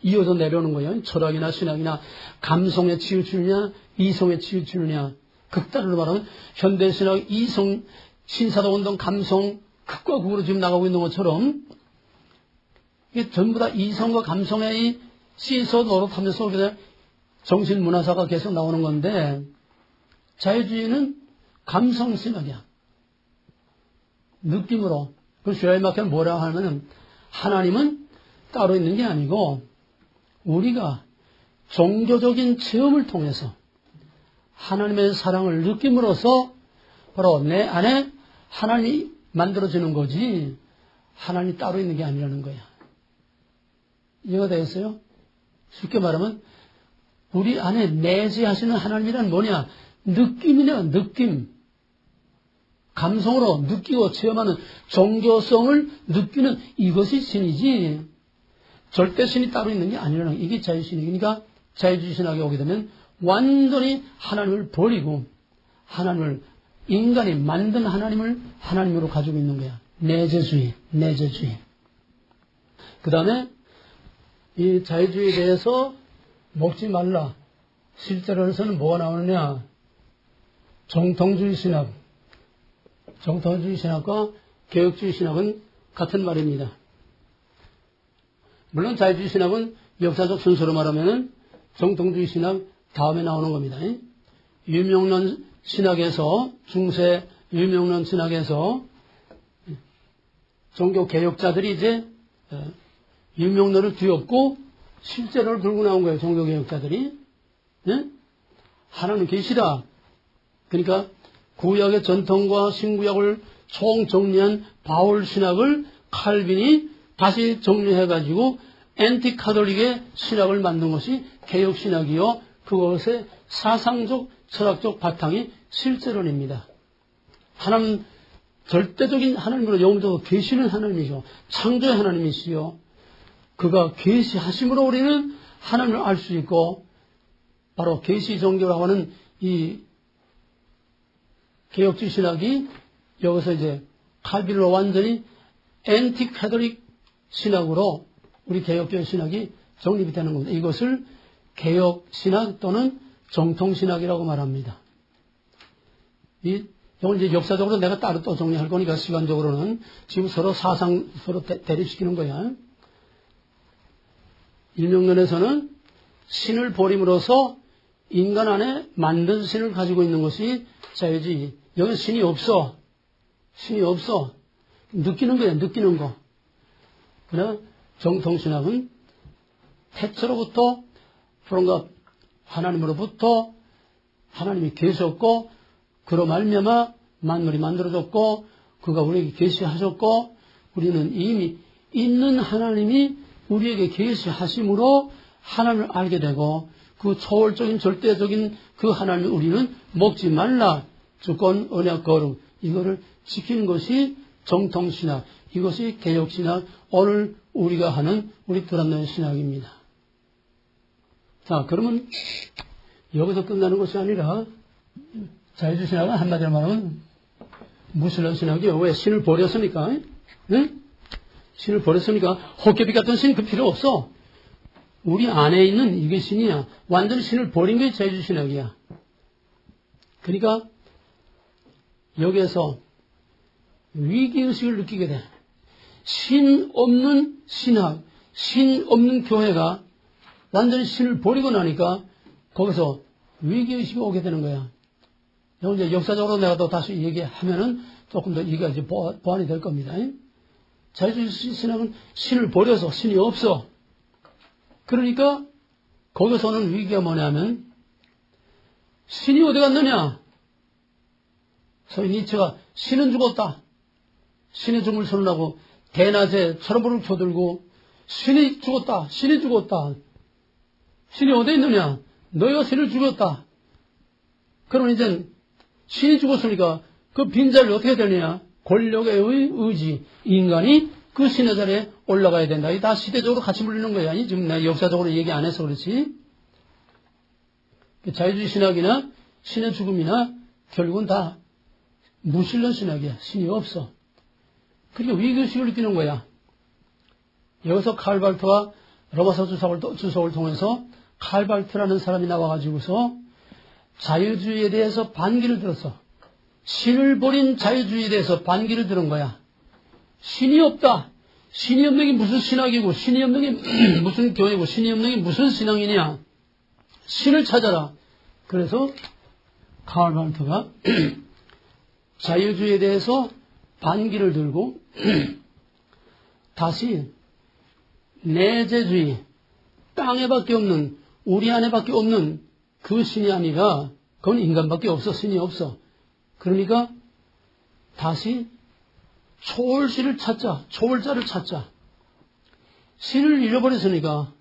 이어서 내려오는 거예요. 철학이나 신학이나 감성에 치우치느냐, 이성에 치우치느냐. 극단으로 말하면 현대 신학 이성, 신사도 운동, 감성 극과 극으로 지금 나가고 있는 것처럼 이게 전부 다 이성과 감성의 이 시서 노릇하면서 정신 문화사가 계속 나오는 건데 자유주의는 감성 신학이야. 느낌으로. 그 슈라이마케는 뭐라고 하면은 하나님은 따로 있는 게 아니고 우리가 종교적인 체험을 통해서 하나님의 사랑을 느낌으로써 바로 내 안에 하나님이 만들어지는 거지 하나님이 따로 있는 게 아니라는 거야. 이해가 되겠어요? 쉽게 말하면 우리 안에 내재하시는 하나님이란 뭐냐? 느낌이냐, 느낌. 감성으로 느끼고 체험하는 종교성을 느끼는 이것이 신이지 절대 신이 따로 있는 게 아니라는 거예요. 이게 자유신학이니까 자유주의 신학에 오게 되면 완전히 하나님을 버리고 하나님을 인간이 만든 하나님을 하나님으로 가지고 있는 거야. 내재주의. 그 다음에 이 자유주의에 대해서 먹지 말라. 실제로서는 뭐가 나오느냐? 정통주의 신학과 개혁주의 신학은 같은 말입니다. 물론 자유주의 신학은 역사적 순서로 말하면 정통주의 신학 다음에 나오는 겁니다. 유명론 신학에서 중세 유명론 신학에서 종교 개혁자들이 이제 유명론을 뒤엎고 실제로를 들고 나온 거예요. 종교 개혁자들이. 하나님 계시다. 그러니까 구약의 전통과 신구약을 총정리한 바울 신학을 칼빈이 다시 정리해가지고 앤티카톨릭의 신학을 만든 것이 개혁신학이요. 그것의 사상적, 철학적 바탕이 실제론입니다. 하나님, 절대적인 하나님으로 영적으로 계시는 하나님이죠. 창조의 하나님이시요. 그가 계시하심으로 우리는 하나님을 알 수 있고 바로 계시 종교라고 하는 이 개혁주의 신학이 여기서 이제 칼빈으로 완전히 앤티카톨릭 신학으로 우리 개혁주의 신학이 정립이 되는 겁니다. 이것을 개혁신학 또는 정통신학이라고 말합니다. 이건 이제 역사적으로 내가 따로 또 정리할 거니까 시간적으로는 지금 서로 사상 서로 대립시키는 거야. 일명론에서는 신을 버림으로써 인간 안에 만든 신을 가지고 있는 것이 자유주의. 여기 신이 없어. 느끼는 거야, 느끼는 거. 그러나 정통신학은 태초로부터 그런가 하나님으로부터 하나님이 계셨고 그로 말미암아 만물이 만들어졌고 그가 우리에게 계시하셨고 우리는 이미 있는 하나님이 우리에게 계시하심으로 하나님을 알게 되고 그 초월적인 절대적인 그 하나님을 우리는 먹지 말라 주권 언약 거룩 이거를 지키는 것이 정통신학 이것이 개혁신학 오늘 우리가 하는 우리 드란노의 신학입니다. 자 그러면 여기서 끝나는 것이 아니라 자유주의 신학은 한마디로 말하면 무슬림 신학이요. 왜? 신을 버렸으니까. 응? 신을 버렸으니까 헛개비 같은 신 그 필요 없어. 우리 안에 있는 이게 신이야. 완전히 신을 버린 게 자유주의 신학이야. 그러니까 여기에서 위기의식을 느끼게 돼. 신 없는 신학, 신 없는 교회가 완전히 신을 버리고 나니까 거기서 위기의식이 오게 되는 거야. 이제 역사적으로 내가 또 다시 얘기하면은 조금 더 이게 이제 보완이 될 겁니다. 자유주의 신학은 신을 버려서 신이 없어. 그러니까 거기서 오는 위기가 뭐냐면 신이 어디 갔느냐? 소위 니체가 신은 죽었다. 신의 죽음을 선언하고 대낮에 촛불을 켜들고 신이 죽었다. 신이 죽었다. 신이 어디 있느냐? 너희가 신을 죽였다. 그러면 이제 신이 죽었으니까 그 빈자리를 어떻게 되느냐? 권력의 의지, 인간이 그 신의 자리에 올라가야 된다. 이게 다 시대적으로 같이 물리는 거야. 아니, 지금 내가 역사적으로 얘기 안 해서 그렇지. 자유주의 신학이나 신의 죽음이나 결국은 다 무신론 신학이야. 신이 없어. 그러니까 위기의식을 느끼는 거야. 여기서 칼발트와 로마서 주석을 통해서 칼발트라는 사람이 나와가지고서 자유주의에 대해서 반기를 들었어. 신을 버린 자유주의에 대해서 반기를 들은 거야. 신이 없다. 신이 없는 게 무슨 신학이고 신이 없는 게 무슨 교회고 신이 없는 게 무슨 신앙이냐. 신을 찾아라. 그래서 칼발트가 자유주의에 대해서 반기를 들고 다시 내재주의, 땅에밖에 없는 우리 안에밖에 없는 그 신이 아니라 그건 인간밖에 없어. 신이 없어. 그러니까 다시 초월신을 찾자. 초월자를 찾자. 신을 잃어버렸으니까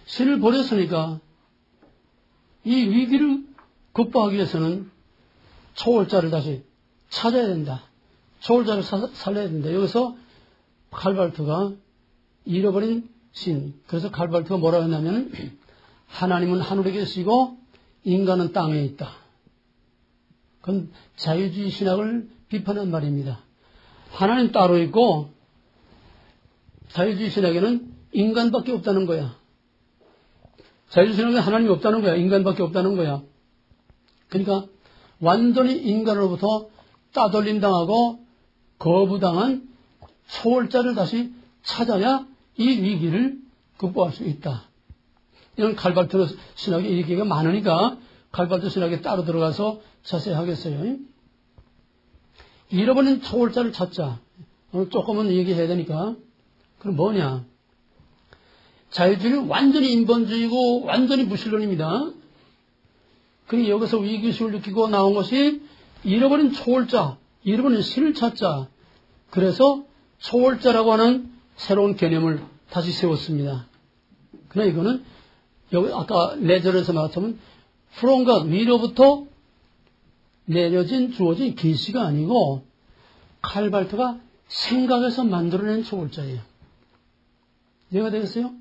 신을 버렸으니까 이 위기를 극복하기 위해서는 초월자를 다시 찾아야 된다. 초월자를 살려야 된다. 여기서 칼발트가 잃어버린 신. 그래서 칼발트가 뭐라고 했냐면 하나님은 하늘에 계시고 인간은 땅에 있다. 그건 자유주의 신학을 비판한 말입니다. 하나님 따로 있고 자유주의 신학에는 인간밖에 없다는 거야. 자유주의 신학에 하나님이 없다는 거야. 인간밖에 없다는 거야. 그러니까 완전히 인간으로부터 따돌림 당하고 거부당한 초월자를 다시 찾아야 이 위기를 극복할 수 있다. 이런 칼발트 신학의 얘기가 많으니까 칼발트 신학에 따로 들어가서 자세히 하겠어요. 잃어버린 초월자를 찾자. 오늘 조금은 얘기해야 되니까. 그럼 뭐냐? 자유주의는 완전히 인본주의고 완전히 무신론입니다. 그러니 여기서 위기의식을 느끼고 나온 것이 잃어버린 초월자, 잃어버린 신을 찾자. 그래서 초월자라고 하는 새로운 개념을 다시 세웠습니다. 그러나 이거는 여기 아까 내절에서 말했지만 from God, 위로부터 내려진 주어진 계시가 아니고 칼발트가 생각에서 만들어낸 초월자예요. 이해가 되겠어요?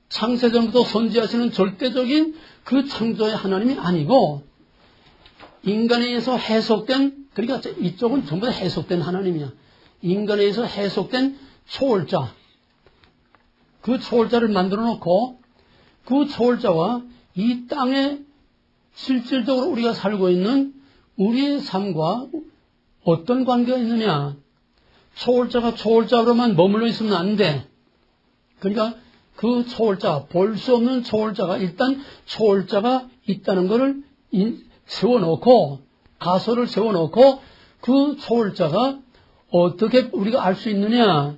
창세전부터 선지하시는 절대적인 그 창조의 하나님이 아니고 인간에 의해서 해석된, 그러니까 이쪽은 전부 다 해석된 하나님이야. 인간에 의해서 해석된 초월자. 그 초월자를 만들어 놓고 그 초월자와 이 땅에 실질적으로 우리가 살고 있는 우리의 삶과 어떤 관계가 있느냐. 초월자가 초월자로만 머물러 있으면 안 돼. 그러니까 그 초월자, 볼 수 없는 초월자가 일단 초월자가 있다는 것을 세워놓고 가설을 세워놓고 그 초월자가 어떻게 우리가 알 수 있느냐.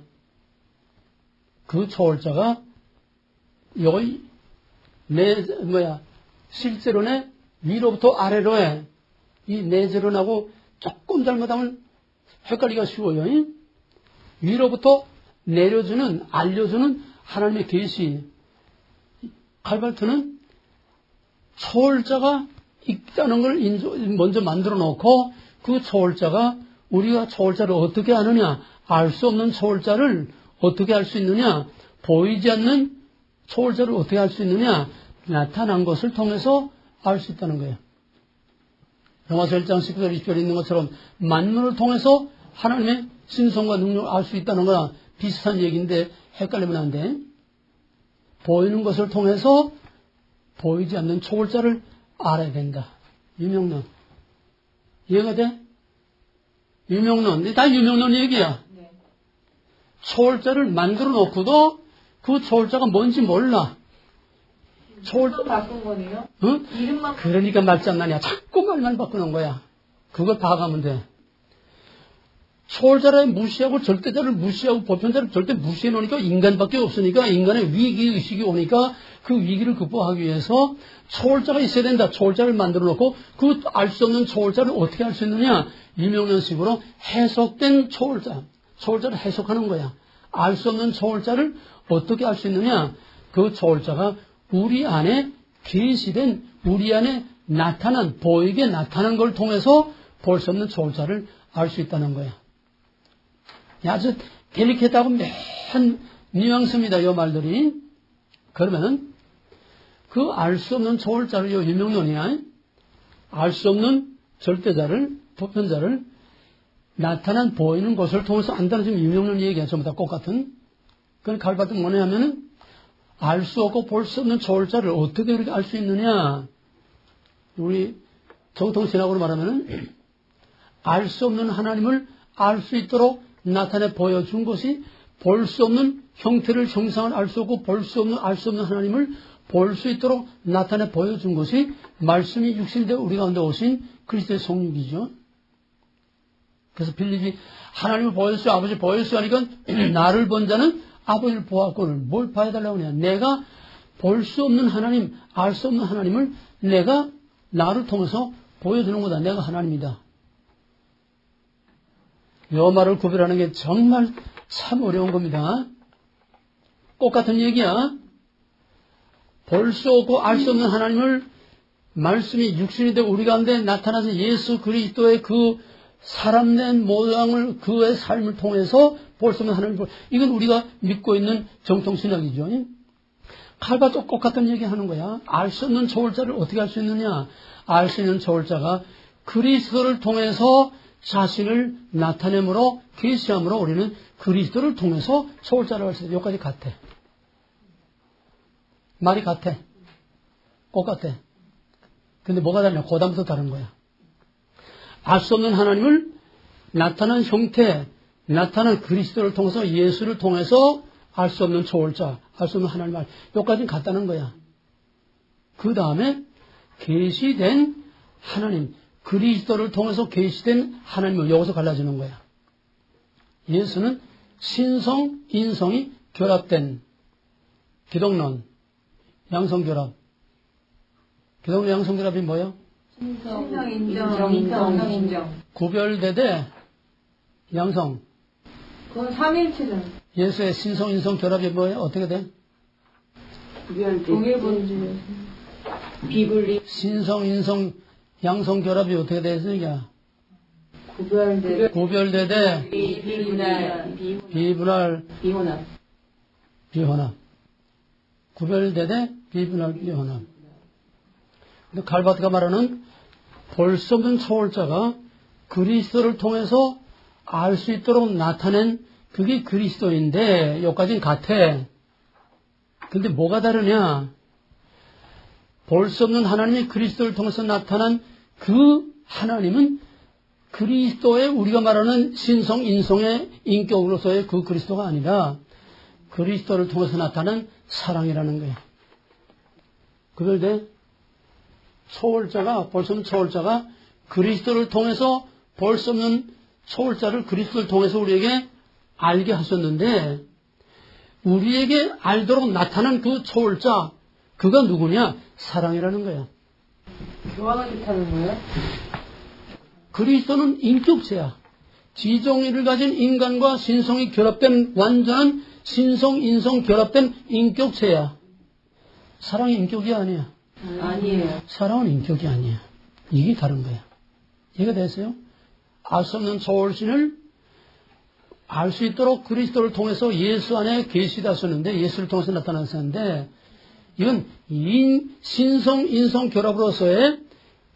그 초월자가 여기 실제론의 위로부터 아래로에 이 내재론하고 조금 잘못하면 헷갈리기가 쉬워요. 위로부터 내려주는, 알려주는 하나님의 계시. 칼발트는 초월자가 있다는 걸 먼저 만들어 놓고 그 초월자가 우리가 초월자를 어떻게 아느냐, 알 수 없는 초월자를 어떻게 알 수 있느냐, 보이지 않는 초월자를 어떻게 알 수 있느냐, 나타난 것을 통해서 알 수 있다는 거예요. 로마서 1장 19절 20절에 있는 것처럼 만물을 통해서 하나님의 신성과 능력을 알 수 있다는 거랑 비슷한 얘기인데 헷갈리면 안 돼. 보이는 것을 통해서 보이지 않는 초월자를 알아야 된다. 유명론. 이해가 돼? 유명론. 다 유명론 얘기야. 네. 초월자를 만들어 놓고도 그 초월자가 뭔지 몰라. 이름만 바꾼 거네요? 응? 이름만 그러니까 말장난이야. 자꾸 말만 바꾸는 거야. 그걸 봐가면 돼. 초월자를 무시하고 절대자를 무시하고 보편자를 절대 무시해 놓으니까 인간밖에 없으니까 인간의 위기의식이 오니까 그 위기를 극복하기 위해서 초월자가 있어야 된다. 초월자를 만들어 놓고 그 알 수 없는 초월자를 어떻게 할 수 있느냐. 유명론식으로 해석된 초월자. 초월자를 해석하는 거야. 알 수 없는 초월자를 어떻게 알 수 있느냐. 그 초월자가 우리 안에 계시된 우리 안에 나타난 보이게 나타난 걸 통해서 볼 수 없는 초월자를 알 수 있다는 거야. 아주 델리케이트하고 매한 뉘앙스입니다. 이 말들이. 그러면 그 알 수 없는 초월자를 요 유명론이야. 알 수 없는 절대자를 보편자를 나타난 보이는 것을 통해서 안다는 지금 유명론 얘기야. 전부 다 똑같은. 그건 칼바튼 뭐냐면은 알 수 없고 볼 수 없는 초월자를 어떻게 우리가 알 수 있느냐. 우리 정통신학으로 말하면은 알 수 없는 하나님을 알 수 있도록 나타내 보여준 것이 볼 수 없는 형태를 형상을 알 수 없고 볼 수 없는 알 수 없는 하나님을 볼 수 있도록 나타내 보여준 것이 말씀이 육신되어 우리 가운데 오신 그리스도의 성육이죠. 그래서 빌립이 하나님을 보여주시오 아버지 보여주시오 하니까 나를 본 자는 아버지를 보았거늘. 뭘 봐달라고 하냐. 내가 볼 수 없는 하나님, 알 수 없는 하나님을 내가 나를 통해서 보여주는 거다. 내가 하나님이다. 요 말을 구별하는 게 정말 참 어려운 겁니다. 똑같은 얘기야. 볼 수 없고 알 수 없는 하나님을 말씀이 육신이 되고 우리 가운데 나타나서 예수 그리스도의 그 사람된 모양을 그의 삶을 통해서 볼 수 없는 하나님을 이건 우리가 믿고 있는 정통신학이죠. 칼바도 똑같은 얘기 하는 거야. 알 수 없는 초월자를 어떻게 할 수 있느냐. 알 수 있는 초월자가 그리스도를 통해서 자신을 나타내므로 계시함으로 우리는 그리스도를 통해서 초월자를 할 수 있다. 여기까지 같아. 말이 같아. 똑같아. 근데 뭐가 다르냐. 그 다음부터 다른 거야. 알 수 없는 하나님을 나타난 형태, 나타난 그리스도를 통해서 예수를 통해서 알 수 없는 초월자, 알 수 없는 하나님을 여기까지는 같다는 거야. 그 다음에 계시된 하나님, 그리스도를 통해서 계시된 하나님을 여기서 갈라지는 거야. 예수는 신성, 인성이 결합된 기독론, 양성결합. 기독론 양성결합이 뭐예요? 신성 인정. 구별되되 양성. 그건 삼일체잖아. 예수의 신성, 인성 결합이 뭐예요? 어떻게 돼? 동일본주의. 비분리. 신성, 인성, 양성 결합이 어떻게 되느냐? 구별되되 비분할 비혼합. 구별되되 비분할 비혼합. 근데 갈바트가 말하는 볼 수 없는 초월자가 그리스도를 통해서 알 수 있도록 나타낸 그게 그리스도인데 여기까지는 같아. 근데 뭐가 다르냐? 볼 수 없는 하나님이 그리스도를 통해서 나타난 그 하나님은 그리스도의 우리가 말하는 신성, 인성의 인격으로서의 그 그리스도가 아니라 그리스도를 통해서 나타난 사랑이라는 거예요. 그런데 초월자가, 볼 수 없는 초월자가 그리스도를 통해서 볼 수 없는 초월자를 그리스도를 통해서 우리에게 알게 하셨는데 우리에게 알도록 나타난 그 초월자, 그가 누구냐? 사랑이라는 거야. 교환을 뜻하는 거예요? 그리스도는 인격체야. 지정의를 가진 인간과 신성이 결합된 완전한 신성, 인성 결합된 인격체야. 사랑이 인격이 아니야. 아니에요. 사랑은 인격이 아니야. 이게 다른 거야. 이해가 되세요? 알 수 없는 초월신을 알 수 있도록 그리스도를 통해서 예수 안에 계시다셨는데, 예수를 통해서 나타났었는데, 이건 신성, 인성 결합으로서의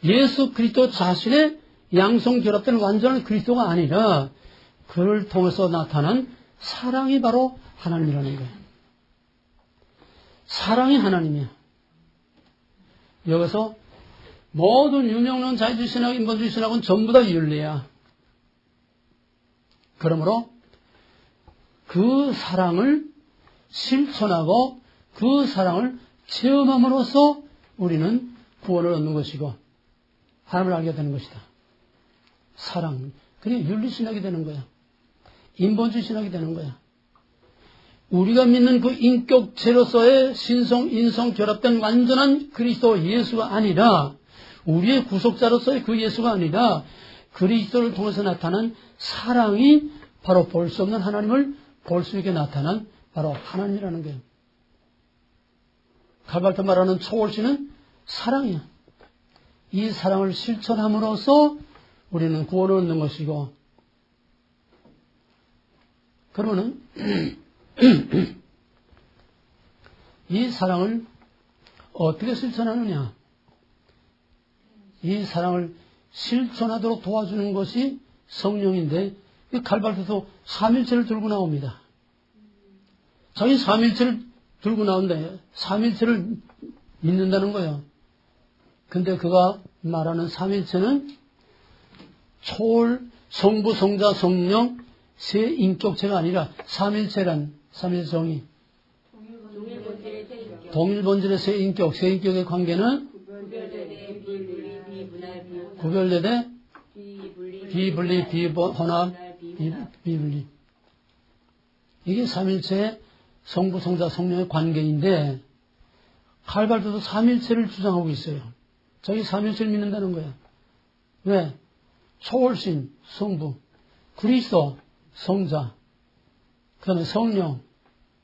예수 그리스도 자신의 양성 결합된 완전한 그리스도가 아니라 그를 통해서 나타난 사랑이 바로 하나님이라는 거예요. 사랑이 하나님이야. 여기서 모든 유명론 자유주의신학, 인본주의신학은 전부 다 윤리야. 그러므로 그 사랑을 실천하고 그 사랑을 체험함으로써 우리는 구원을 얻는 것이고 하나님을 알게 되는 것이다. 사랑. 그게 윤리신학이 되는 거야. 인본주의신학이 되는 거야. 우리가 믿는 그 인격체로서의 신성, 인성 결합된 완전한 그리스도 예수가 아니라 우리의 구속자로서의 그 예수가 아니라 그리스도를 통해서 나타난 사랑이 바로 볼 수 없는 하나님을 볼 수 있게 나타난 바로 하나님이라는 거예요. 칼발트 말하는 초월신은 사랑이야. 이 사랑을 실천함으로써 우리는 구원을 얻는 것이고, 그러면은 이 사랑을 어떻게 실천하느냐? 이 사랑을 실천하도록 도와주는 것이 성령인데, 이 칼발트도 삼일체를 들고 나옵니다. 자기 삼일체를 들고 나온다. 삼일체를 믿는다는 거예요. 근데 그가 말하는 삼일체는 초월, 성부, 성자, 성령, 세 인격체가 아니라 삼일체란, 삼일성이. 동일본질의 세 인격, 세 인격의 관계는 구별되되 비분리, 비혼합, 비분리. 이게 삼일체의 성부, 성자, 성령의 관계인데, 칼발트도 삼일체를 주장하고 있어요. 자기 삼일체를 믿는다는 거야. 왜? 초월신, 성부, 그리스도, 성자, 그 다음에 성령.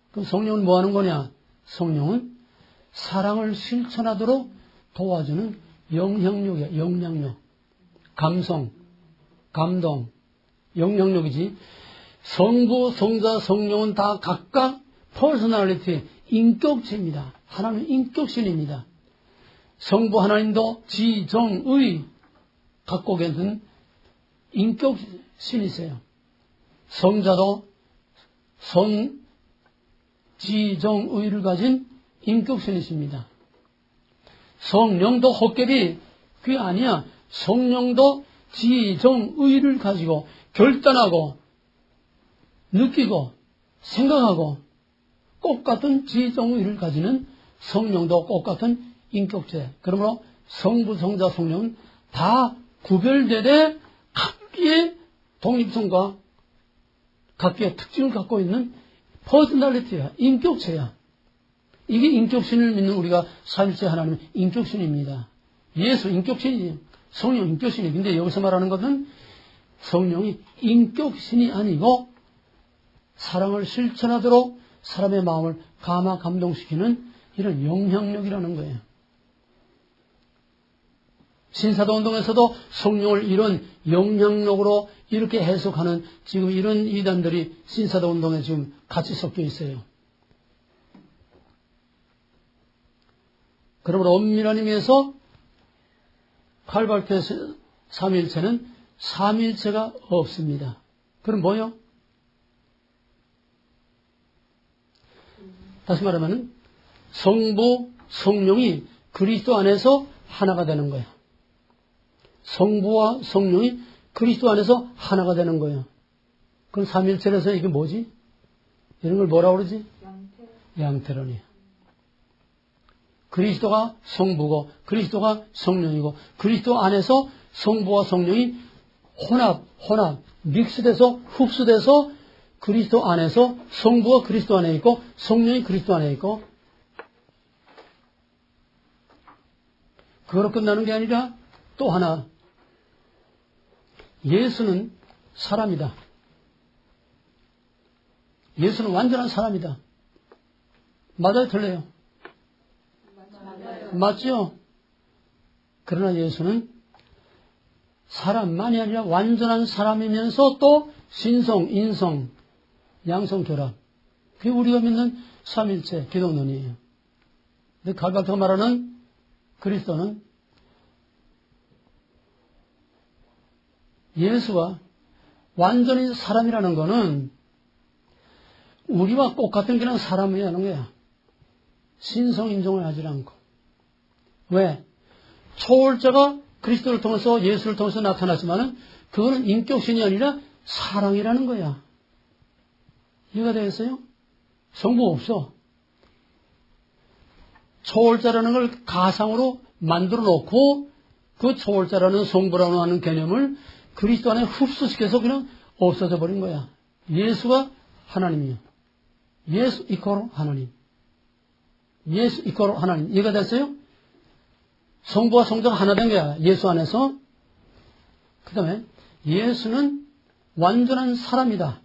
그럼 성령은 뭐 하는 거냐? 성령은 사랑을 실천하도록 도와주는 영향력이야, 영향력. 감성, 감동, 영향력이지. 성부, 성자, 성령은 다 각각 퍼스널리티, 인격체입니다. 하나님은 인격신입니다. 성부 하나님도 지정의 갖고 계신 인격신이세요. 성자도 지정의를 가진 인격신이십니다. 성령도 헛개비 그게 아니야. 성령도 지정의를 가지고 결단하고 느끼고 생각하고 똑같은 지정의를 가지는 성령도 똑같은 인격체. 그러므로 성부, 성자, 성령은 다 구별되되 각기의 독립성과 각기의 특징을 갖고 있는 퍼스널리티야. 인격체야. 이게 인격신을 믿는 우리가 삼일체 하나님의 인격신입니다. 예수 인격신이에요. 성령 인격신이에요. 근데 여기서 말하는 것은 성령이 인격신이 아니고 사랑을 실천하도록 사람의 마음을 감동시키는 이런 영향력이라는 거예요. 신사도 운동에서도 성령을 이런 영향력으로 이렇게 해석하는 지금 이런 이단들이 신사도 운동에 지금 같이 섞여 있어요. 그러므로 엄밀한 의미에서 칼발트의 삼일체는 삼일체가 없습니다. 그럼 뭐요? 다시 말하면 성부, 성령이 그리스도 안에서 하나가 되는 거예요. 성부와 성령이 그리스도 안에서 하나가 되는 거예요. 그럼 삼일체라서 이게 뭐지? 이런 걸 뭐라고 그러지? 양태론이에요. 그리스도가 성부고 그리스도가 성령이고 그리스도 안에서 성부와 성령이 혼합, 믹스돼서 흡수돼서 그리스도 안에서 성부가 그리스도 안에 있고 성령이 그리스도 안에 있고 그거로 끝나는 게 아니라 또 하나, 예수는 사람이다. 예수는 완전한 사람이다. 맞아요, 틀려요? 맞죠? 그러나 예수는 사람만이 아니라 완전한 사람이면서 또 신성, 인성, 양성 결합. 그게 우리가 믿는 삼일체 기독론이에요. 근데 갈바토가 말하는 그리스도는 예수가 완전히 사람이라는 거는 우리와 똑같은 그냥 사람이라는 거야. 신성, 인종을 하지 않고. 왜? 초월자가 그리스도를 통해서 예수를 통해서 나타났지만은 그거는 인격신이 아니라 사랑이라는 거야. 이해가 되겠어요? 성부 없어. 초월자라는 걸 가상으로 만들어 놓고 그 초월자라는 성부라고 하는 개념을 그리스도 안에 흡수시켜서 그냥 없어져 버린 거야. 예수가 하나님이요. 예수 이코로 하나님. 예수 이코로 하나님. 이해가 됐어요? 성부와 성자가 하나 된 거야. 예수 안에서. 그 다음에 예수는 완전한 사람이다.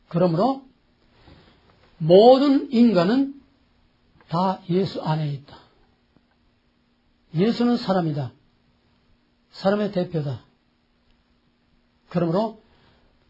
그러므로 모든 인간은 다 예수 안에 있다. 예수는 사람이다. 사람의 대표다. 그러므로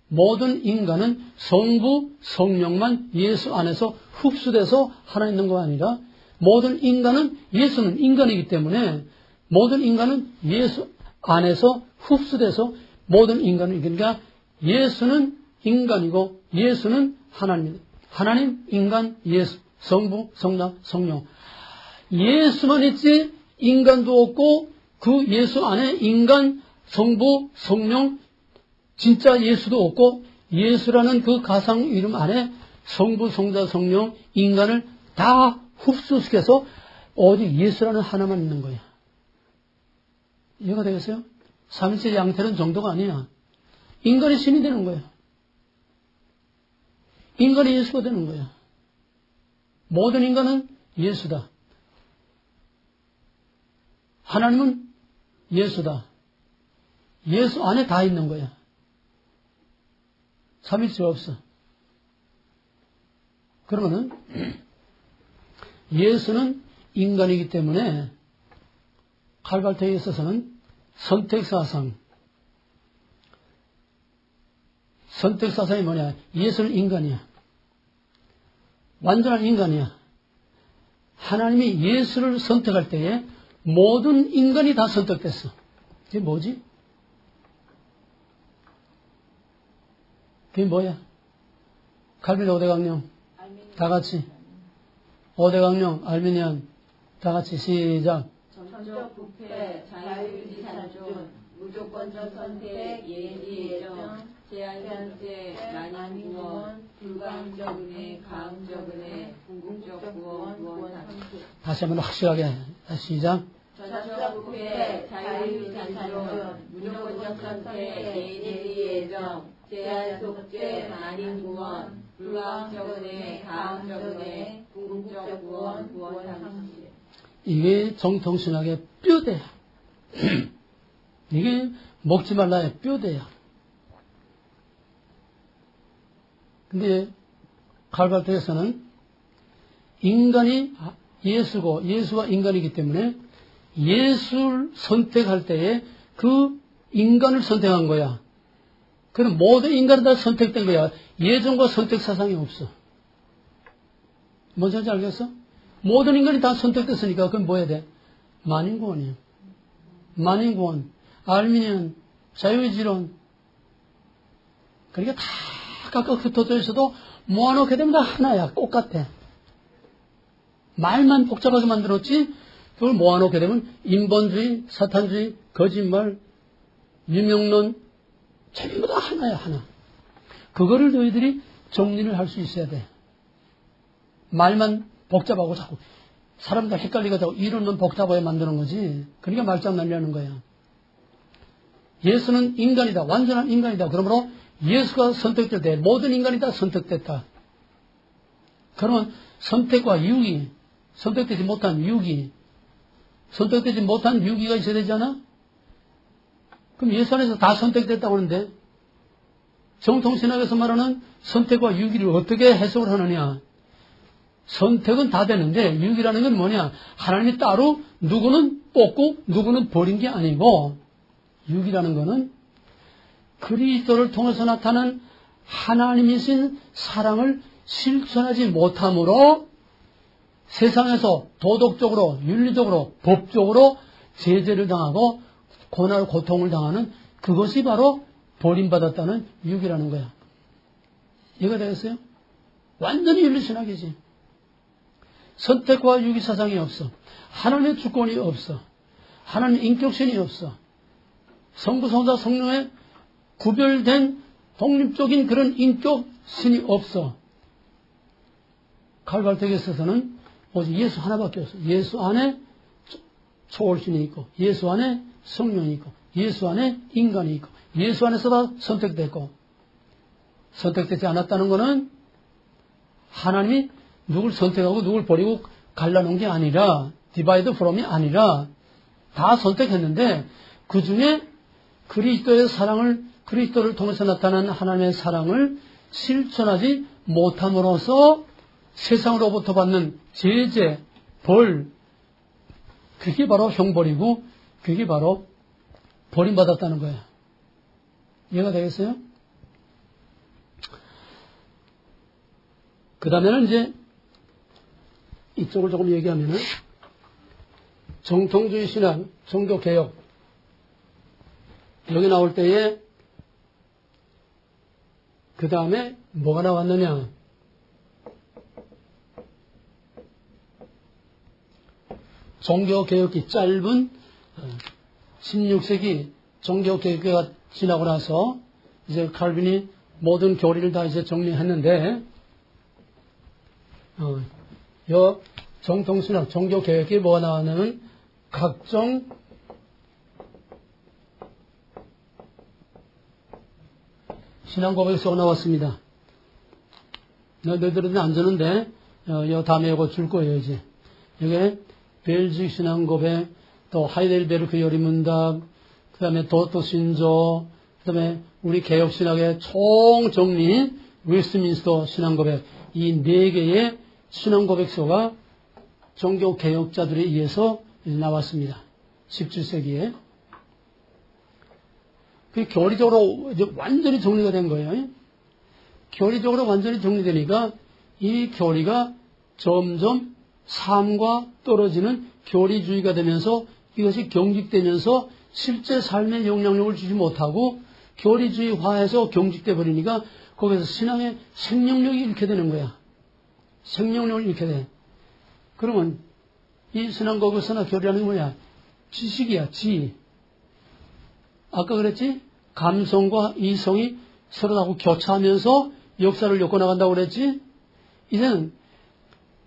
모든 인간은 성부, 성령만 예수 안에서 흡수돼서 하나 있는 거 아니라 모든 인간은 예수는 인간이기 때문에 모든 인간은 예수 안에서 흡수돼서 모든 인간은 그러니까 예수는 인간이고 예수는 하나님입니다. 하나님, 인간, 예수, 성부, 성자, 성령. 예수만 있지 인간도 없고 그 예수 안에 인간, 성부, 성령, 진짜 예수도 없고 예수라는 그 가상 이름 안에 성부, 성자, 성령, 인간을 다 흡수시켜서 오직 예수라는 하나만 있는 거야. 이해가 되겠어요? 삼일체 양태는 정도가 아니야. 인간이 신이 되는 거야. 인간이 예수가 되는 거야. 모든 인간은 예수다. 하나님은 예수다. 예수 안에 다 있는 거야. 삼일체가 없어. 그러면은 예수는 인간이기 때문에 칼발트에 있어서는 선택사상이 뭐냐? 예수는 인간이야. 완전한 인간이야. 하나님이 예수를 선택할 때에 모든 인간이 다 선택됐어. 그게 뭐지? 그게 뭐야? 칼빈 5대 강령 다 같이 5대 강령 알미니안 다 같이 시작. 정적 부패, 자유유지 산존, 무조건적 선택, 예지 예정, 제한현재, 만인구원, 불가항적 은혜, 가항적 은혜, 궁극적 구원, 구원 상식. 다시 한번 확실하게 시작. 정적 부패, 자유유지 산존, 무조건적 선택, 예지 예정, 제한 속죄, 만인구원, 불가항적 은혜, 가항적 은혜, 궁극적 구원, 구원 상식. 이게 정통신학의 뼈대야. 이게 먹지 말라의 뼈대야. 근데 칼발트에서는 인간이 예수고 예수가 인간이기 때문에 예수를 선택할 때에 그 인간을 선택한 거야. 그럼 모든 인간은 다 선택된 거야. 예정과 선택 사상이 없어. 뭔지 알겠어? 모든 인간이 다 선택됐으니까 그건 뭐 해야 돼? 만인구원이야. 만인구원, 알미니언, 자유의지론. 그러니까 다 각각 흩어져 있어도 모아놓게 되면 다 하나야. 똑같아. 말만 복잡하게 만들었지 그걸 모아놓게 되면 인본주의, 사탄주의, 거짓말, 유명론 전부 다 하나야. 하나. 그거를 너희들이 정리를 할 수 있어야 돼. 말만 복잡하고 자꾸 사람들 헷갈리게 하고 이론은 복잡하게 만드는 거지. 그러니까 말장난이라는 거야. 예수는 인간이다. 완전한 인간이다. 그러므로 예수가 선택될 때 모든 인간이 다 선택됐다. 그러면 선택과 유기, 선택되지 못한 유기, 선택되지 못한 유기가 있어야 되잖아? 그럼 예수 안에서 다 선택됐다고 하는데, 정통신학에서 말하는 선택과 유기를 어떻게 해석을 하느냐? 선택은 다 되는데, 유기라는 건 뭐냐? 하나님이 따로 누구는 뽑고 누구는 버린 게 아니고, 유기라는 거는 그리스도를 통해서 나타난 하나님이신 사랑을 실천하지 못함으로 세상에서 도덕적으로, 윤리적으로, 법적으로 제재를 당하고 고난, 고통을 당하는 그것이 바로 버림받았다는 유기라는 거야. 이해가 되겠어요? 완전히 윤리신학이지. 선택과 유기 사상이 없어. 하나님의 주권이 없어. 하나님의 인격신이 없어. 성부, 성자, 성령의 구별된 독립적인 그런 인격신이 없어. 칼발텍에 있어서는 오직 예수 하나밖에 없어. 예수 안에 초월신이 있고, 예수 안에 성령이 있고, 예수 안에 인간이 있고, 예수 안에서 다 선택됐고, 선택되지 않았다는 것은 하나님이 누굴 선택하고 누굴 버리고 갈라놓은 게 아니라, 디바이드 프롬이 아니라 다 선택했는데 그 중에 그리스도의 사랑을, 그리스도를 통해서 나타난 하나님의 사랑을 실천하지 못함으로써 세상으로부터 받는 제재, 벌, 그게 바로 형벌이고 그게 바로 버림받았다는 거예요. 이해가 되겠어요? 그 다음에는 이제 이쪽을 조금 얘기하면은 정통주의 신앙, 종교개혁 여기 나올 때에 그 다음에 뭐가 나왔느냐? 종교개혁이 짧은 16세기 종교개혁가 지나고 나서 이제 칼빈이 모든 교리를 다 이제 정리했는데, 요 정통신학 종교개혁이 뭐가 나왔냐면 각종 신앙고백서가 나왔습니다. 너희들은 안 주는데, 요 다음에 이거 줄 거예요, 이제. 이게 벨직 신앙고백, 또 하이델베르크 요리문답, 그 다음에 도토신조, 그 다음에 우리 개혁신학의 총정리, 웨스트민스터 신앙고백, 이 네 개의 신앙고백서가 종교개혁자들에 의해서 나왔습니다. 17세기에. 그 교리적으로 이제 완전히 정리가 된 거예요. 교리적으로 완전히 정리되니까 이 교리가 점점 삶과 떨어지는 교리주의가 되면서 이것이 경직되면서 실제 삶에 영향력을 주지 못하고 교리주의화해서 경직돼 버리니까 거기서 신앙의 생명력이 잃게 되는 거야. 생명력을 잃게 돼. 그러면 이 신앙고백서나 교리라는 게 뭐냐? 지식이야, 지. 아까 그랬지? 감성과 이성이 서로하고 교차하면서 역사를 엮어나간다고 그랬지? 이제는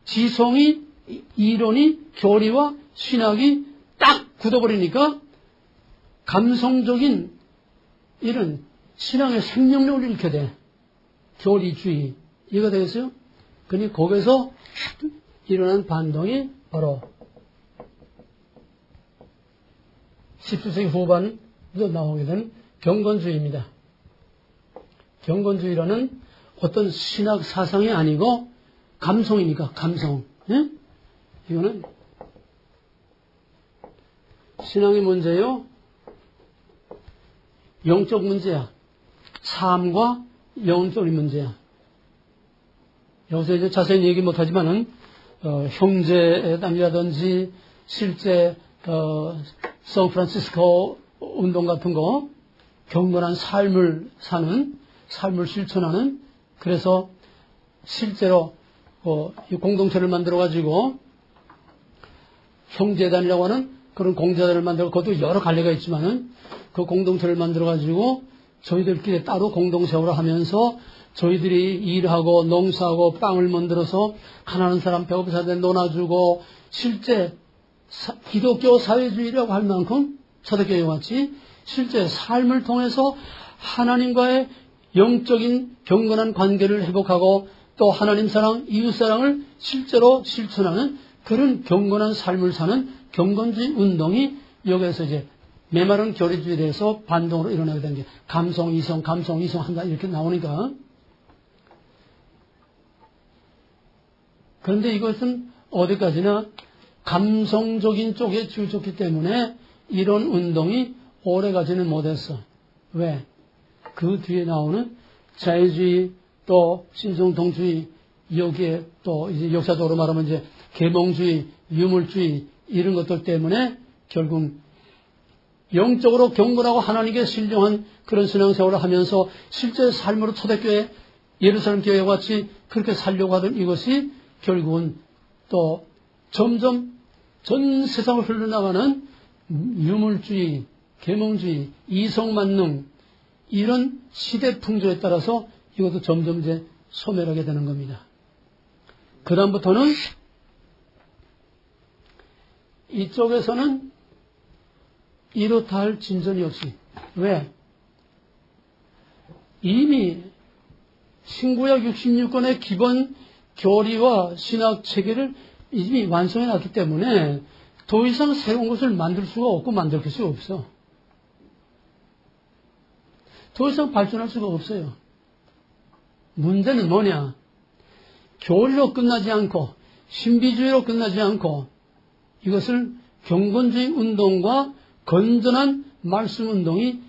지성이, 이론이, 교리와 신학이 딱 굳어버리니까 감성적인 이런 신앙의 생명력을 잃게 돼. 교리주의. 이해가 되겠어요? 그러니 거기서 일어난 반동이 바로 17세기 후반에 나오게 된 경건주의입니다. 경건주의라는 어떤 신학 사상이 아니고 감성이니까, 감성. 예? 이거는 신앙의 문제요. 영적 문제야. 삶과 영적인 문제야. 여기서 이제 자세히 얘기 못하지만은, 형제담이라든지, 실제, 샌프란시스코 운동 같은 거, 경건한 삶을 사는, 삶을 실천하는, 그래서 실제로, 이 공동체를 만들어가지고, 형제단이라고 하는 그런 공제단을 만들고, 그것도 여러 갈래가 있지만은, 그 공동체를 만들어가지고, 저희들끼리 따로 공동생활을 하면서, 저희들이 일하고 농사하고 빵을 만들어서 가난한 사람 배고픈 사람들 논아주고 실제 기독교 사회주의라고 할 만큼 초대교회 같이 실제 삶을 통해서 하나님과의 영적인 경건한 관계를 회복하고 또 하나님 사랑, 이웃 사랑을 실제로 실천하는 그런 경건한 삶을 사는 경건주의 운동이 여기에서 이제 메마른 교리주의에 대해서 반동으로 일어나게 된 게 감성, 이성 한다 이렇게 나오니까. 그런데 이것은 어디까지나 감성적인 쪽에 치우쳤기 때문에 이런 운동이 오래가지는 못했어. 왜? 그 뒤에 나오는 자유주의 또 신성통주의 여기에 또 이제 역사적으로 말하면 이제 계몽주의, 유물주의 이런 것들 때문에 결국 영적으로 경건하고 하나님께 신령한 그런 신앙생활을 하면서 실제 삶으로 초대교회 예루살렘 교회와 같이 그렇게 살려고 하던 이것이 결국은 또 점점 전 세상을 흘러나가는 유물주의, 계몽주의, 이성만능 이런 시대 풍조에 따라서 이것도 점점 이제 소멸하게 되는 겁니다. 그 다음부터는 이쪽에서는 이렇다 할 진전이 없이. 왜? 이미 신구약 66권의 기본 교리와 신학 체계를 이미 완성해 놨기 때문에 더 이상 새로운 것을 만들 수가 없고 만들 것이 없어. 더 이상 발전할 수가 없어요. 문제는 뭐냐? 교리로 끝나지 않고 신비주의로 끝나지 않고 이것을 경건주의 운동과 건전한 말씀 운동이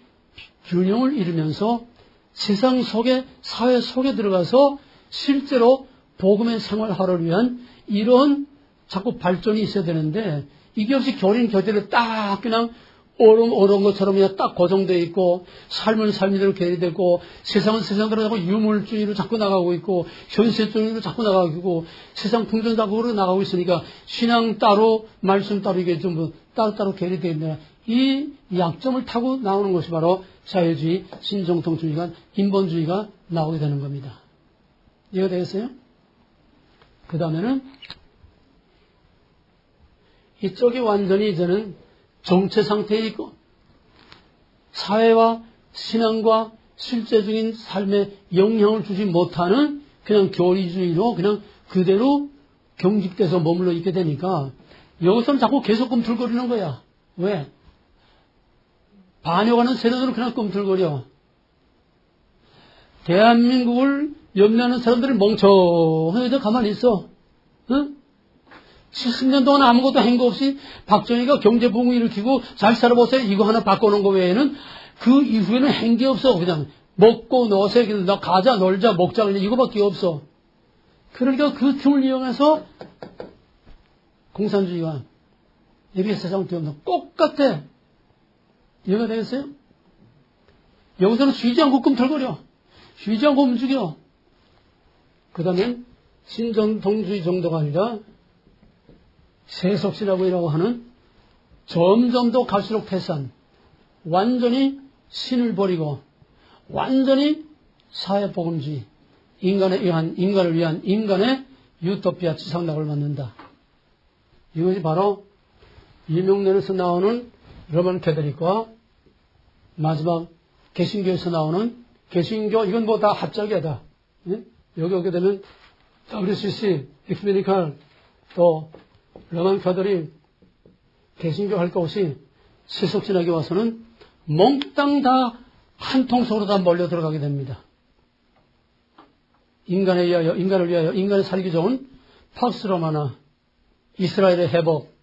균형을 이루면서 세상 속에 사회 속에 들어가서 실제로 복음의 생활하를 위한 이런 자꾸 발전이 있어야 되는데 이게 없이 교리는 교대로 딱 그냥 어려운 것처럼 그냥 딱 고정되어 있고 삶은 삶대로 계리되고 세상은 세상대로 자꾸 유물주의로 자꾸 나가고 있고 현세주의로 자꾸 나가고 있고 세상 풍전자국으로 나가고 있으니까 신앙 따로 말씀 따로 이게 전부 따로따로 계리되어 있는 이 약점을 타고 나오는 것이 바로 자유주의, 신정통주의가 인본주의가 나오게 되는 겁니다. 이해가 되겠어요? 그 다음에는 이쪽이 완전히 이제는 정체 상태에 있고 사회와 신앙과 실제적인 삶에 영향을 주지 못하는 그냥 교리주의로 그냥 그대로 경직돼서 머물러 있게 되니까 여기서는 자꾸 계속 꿈틀거리는 거야. 왜? 반역하는 세력들은 그냥 꿈틀거려. 대한민국을 염려하는 사람들은 멍청하게 가만히 있어. 응? 70년 동안 아무것도 한 거 없이 박정희가 경제부흥을 일으키고 잘 살아보세요. 이거 하나 바꿔놓은 거 외에는 그 이후에는 한 게 없어. 그냥 먹고 노세, 나 가자, 놀자, 먹자, 그냥 이거밖에 없어. 그러니까 그 틈을 이용해서 공산주의가 이렇게 세상을 뒤엎는 똑같아. 이해가 되겠어요? 여기서는 쉬지 않고 꿈틀거려. 쉬지 않고 움직여. 그 다음에 신정통주의 정도가 아니라 세속신학이라고 하는 점점 더 갈수록 태산, 완전히 신을 버리고 완전히 사회복음주의, 인간을 위한 인간의 유토피아 지상락을 만든다. 이것이 바로 이명론에서 나오는 로만 캐톨릭과 마지막 개신교에서 나오는 개신교, 이건 뭐 다 합작이야 다. 예? 여기 오게 되면 WCC, 에큐메니칼, 또 로만 캐톨릭, 개신교 할 것 없이 세속신학에 와서는 몽땅 다 한 통속으로 다 몰려 들어가게 됩니다. 인간을 위하여, 인간을 살기 좋은 팍스 로마나, 이스라엘의 회복,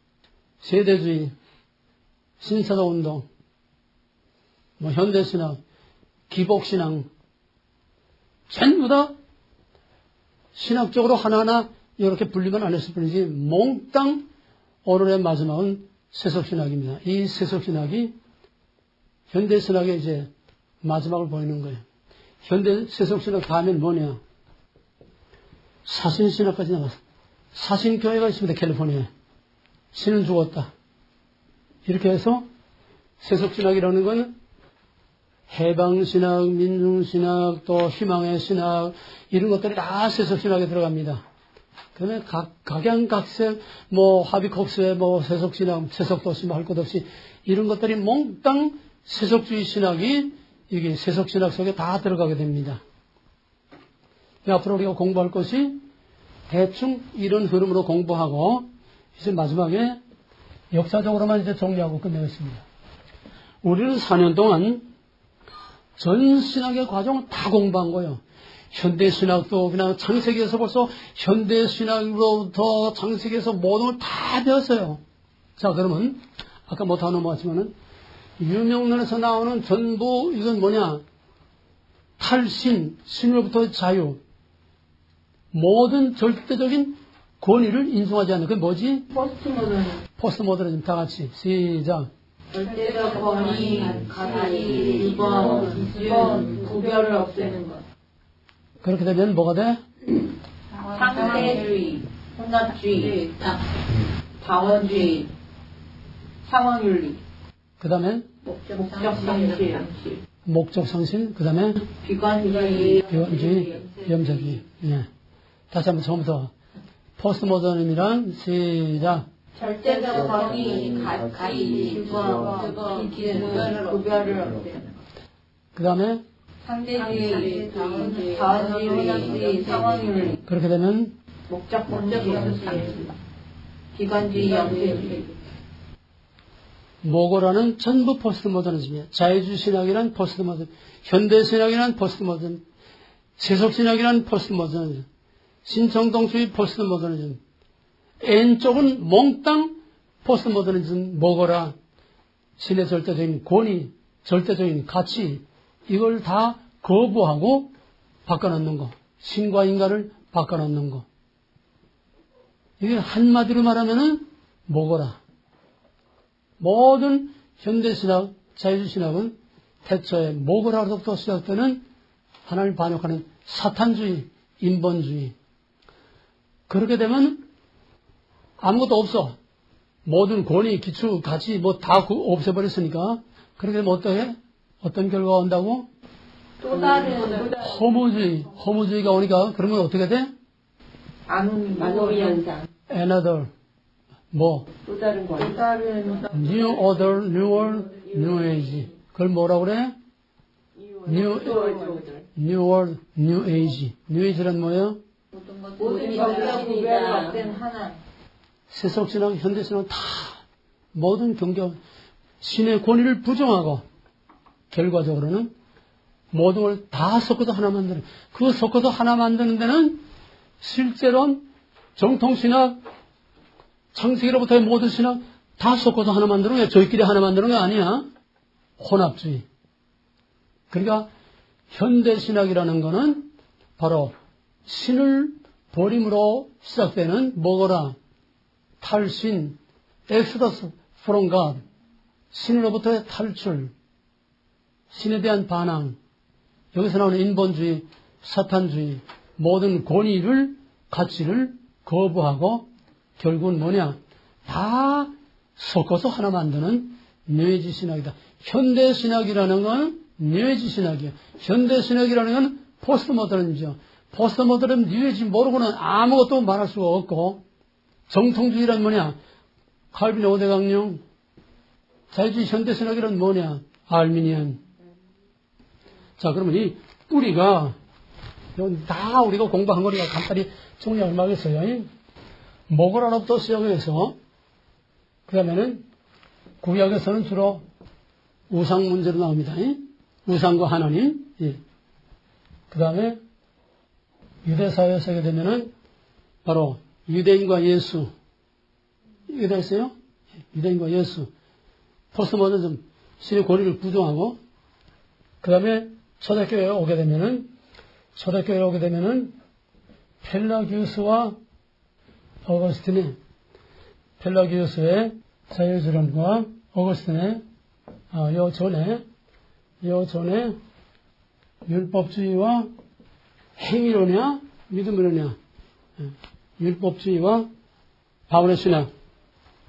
세대주의, 신사도운동, 뭐 현대신학, 기복신앙, 전부 다 신학적으로 하나하나 이렇게 분리만 안 했을 뿐이지 몽땅 오늘의 마지막은 세속신학입니다. 이 세속신학이 현대신학의 이제 마지막을 보이는 거예요. 현대 세속신학 다음엔 뭐냐? 사신신학까지 나갔어. 사신교회가 있습니다. 캘리포니아에. 신은 죽었다. 이렇게 해서 세속신학이라는 건 해방신학, 민중신학, 또 희망의 신학 이런 것들이 다 세속신학에 들어갑니다. 그러면 각양각색 뭐 하비콕스의 뭐 세속신학, 세속도시 뭐 할 것 없이 이런 것들이 몽땅 세속주의 신학이 이게 세속신학 속에 다 들어가게 됩니다. 앞으로 우리가 공부할 것이 대충 이런 흐름으로 공부하고 이제 마지막에 역사적으로만 이제 정리하고 끝내겠습니다. 우리는 4년 동안 전 신학의 과정을 다 공부한 거예요. 현대신학도 그냥 창세기에서 벌써 현대신학으로부터 창세기에서 모든 걸 다 배웠어요. 자, 그러면 아까 못 다 넘어갔지만은 유명론에서 나오는 전부 이건 뭐냐? 탈신, 신으로부터 자유, 모든 절대적인 권위를 인정하지 않는 그게 뭐지? 포스트모더니즘 다 같이 시작. 절대적 권위, 가치, 유번, 기준, 구별을 없애는 것. 그렇게 되면 뭐가 돼? 상대주의, 혼합주의, 자원주의, 상황윤리, 그 다음에 목적상실, 목적상실, 그 다음에 비관주의, 염세주의. 예. 다시 한번 처음부터. 포스트모더니즘이란 시작. 절대적 권위, 가치, 유번, 기준, 구별을 없애는 것. 그 다음에 상대주의, 자원주의, 상황윤리, 그렇게 되면 목적상실, 비관주의, 염세주의. 모고라는 전부 포스트모더니즘이에요. 자유주의신학이란 포스트모더니즘, 현대신학이란 포스트모더니즘, 세속신학이란 포스트모더니즘, 신정동주의 포스트모더니즘, N쪽은 몽땅 포스트모더니즘, 모고라, 신의 절대적인 권위, 절대적인 가치, 이걸 다 거부하고 바꿔놓는 거. 신과 인간을 바꿔놓는 거. 이게 한마디로 말하면은 모고라. 모든 현대신학, 자유주의신학은 태초에 모고라로부터 시작되는 하나님을 반역하는 사탄주의, 인본주의. 그렇게 되면 아무것도 없어. 모든 권위, 기초, 가치 뭐 다 없애버렸으니까 그렇게 되면 어떻게? 어떤 결과가 온다고? 또 다른 허무주의가 오니까 그러면 어떻게 돼? 아노미 현상. Another 뭐? 또 다른 거. New Order, New World, New Age. 그걸 뭐라고 그래? New World, New Age. New Age란 뭐예요? 모든 정적 구별을 없앤 하나. 세속신학, 현대신학 다 모든 경계 신의 권위를 부정하고 결과적으로는 모든 걸 다 섞어서 하나 만드는 그 섞어서 하나 만드는 데는 실제로 정통신학, 창세기로부터의 모든 신학 다 섞어서 하나 만드는 거야. 저희끼리 하나 만드는 거 아니야. 혼합주의. 그러니까 현대신학이라는 거는 바로 신을 버림으로 시작되는 뭐거라? 탈신, exodus from God, 신으로부터의 탈출, 신에 대한 반항, 여기서 나오는 인본주의, 사탄주의, 모든 권위를, 가치를 거부하고 결국은 뭐냐? 다 섞어서 하나 만드는 뉴에이지 신학이다. 현대신학이라는 건 뉴에이지 신학이에요. 현대신학이라는 건 포스트모더니즘이죠. 포스트모더니즘, 뉴에이지 모르고는 아무것도 말할 수가 없고 정통주의란 뭐냐? 칼빈의 5대 강령, 자유주의 현대신학이란 뭐냐? 알미니안. 자, 그러면 이 뿌리가 다 우리가 공부한 거니까 간단히 정리하면 하겠어요. 모고라로부터 시작해서 그 다음에는 구약에서는 주로 우상 문제로 나옵니다. 우상과 하나님. 그 다음에 유대사회에서 하게 되면은 바로 유대인과 예수. 이게 다 있어요? 유대인과 예수. 포스트모더니즘, 신의 권위를 부정하고, 그 다음에 초대교회에 오게 되면은, 펠라기우스와 어거스틴의, 펠라기우스의 자유주론과 어거스틴의, 요 전에 율법주의와 행위론이야? 믿음론이야? 율법주의와 바울의 신학,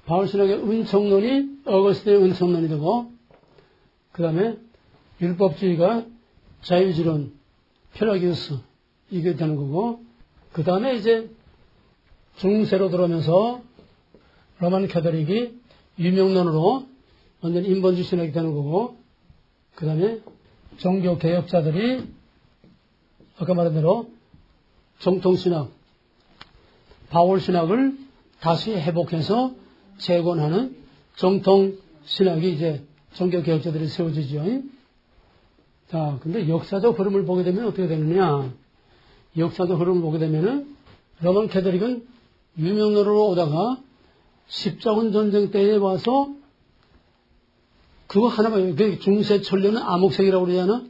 바울 신학의 은총론이 어거스틴의 은총론이 되고, 그 다음에 율법주의가 자유주론, 펠라기우스, 이게 되는 거고, 그 다음에 이제 중세로 들어오면서 로만 캐톨릭이 유명론으로 완전 인본주의 신학이 되는 거고, 그 다음에 종교 개혁자들이 아까 말한 대로 정통신학, 바울 신학을 다시 회복해서 재건하는 정통 신학이 이제 종교 개혁자들이 세워지죠. 자, 근데 역사적 흐름을 보게 되면 어떻게 되느냐? 역사적 흐름을 보게 되면은 로만 캐톨릭은 유명로로 오다가 십자군 전쟁 때에 와서 그거 하나 봐요. 그 중세 천년은 암흑색이라고 그러잖아.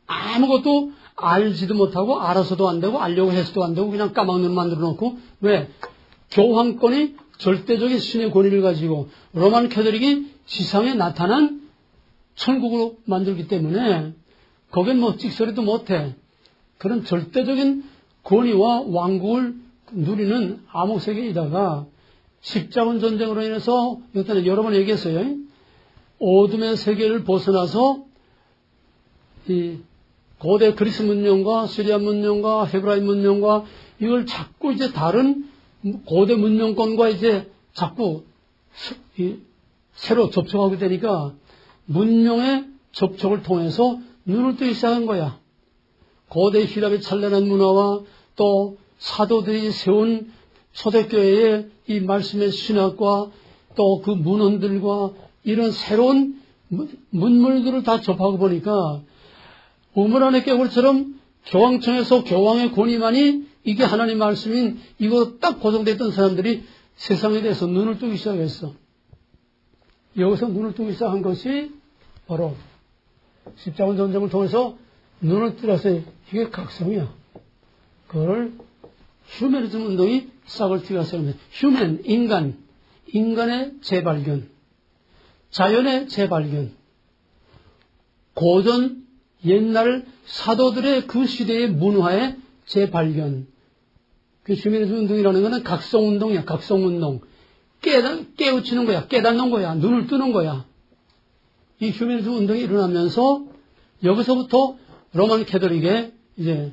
아무것도 알지도 못하고 알아서도 안 되고 알려고 해서도 안 되고 그냥 까막눈 만들어 놓고 왜? 교황권이 절대적인 신의 권위를 가지고 로만 캐톨릭이 지상에 나타난 천국으로 만들기 때문에 거긴 뭐 찍소리도 못해. 그런 절대적인 권위와 왕국을 누리는 암흑세계이다가 십자군 전쟁으로 인해서 이때는 여러 번 얘기했어요. 어둠의 세계를 벗어나서 이 고대 그리스 문명과 시리아 문명과 헤브라이 문명과 이걸 자꾸 이제 다른 고대 문명권과 이제 자꾸 새로 접촉하게 되니까 문명의 접촉을 통해서 눈을 뜨기 시작한 거야. 고대 휘랍의 찬란한 문화와 또 사도들이 세운 초대교회의 이 말씀의 신학과 또 그 문헌들과 이런 새로운 문물들을 다 접하고 보니까 우물 안에 깨물처럼 교황청에서 교황의 권위만이 이게 하나님 말씀인 이거 딱 고정되어 있던 사람들이 세상에 대해서 눈을 뜨기 시작했어. 여기서 눈을 뜨기 시작한 것이 바로 십자군 전쟁을 통해서 눈을 뜨라서 이게 각성이야. 그걸 휴머니즘 운동이 싹을 틔가 세웁니다. 휴먼, 인간의 재발견, 자연의 재발견, 고전 옛날 사도들의 그 시대의 문화의 재발견. 그 휴머니즘 운동이라는 것은 각성운동이야. 각성운동. 깨우치는 거야. 깨닫는 거야. 눈을 뜨는 거야. 이 휴머니즘 운동이 일어나면서 여기서부터 로만 캐톨릭에 이제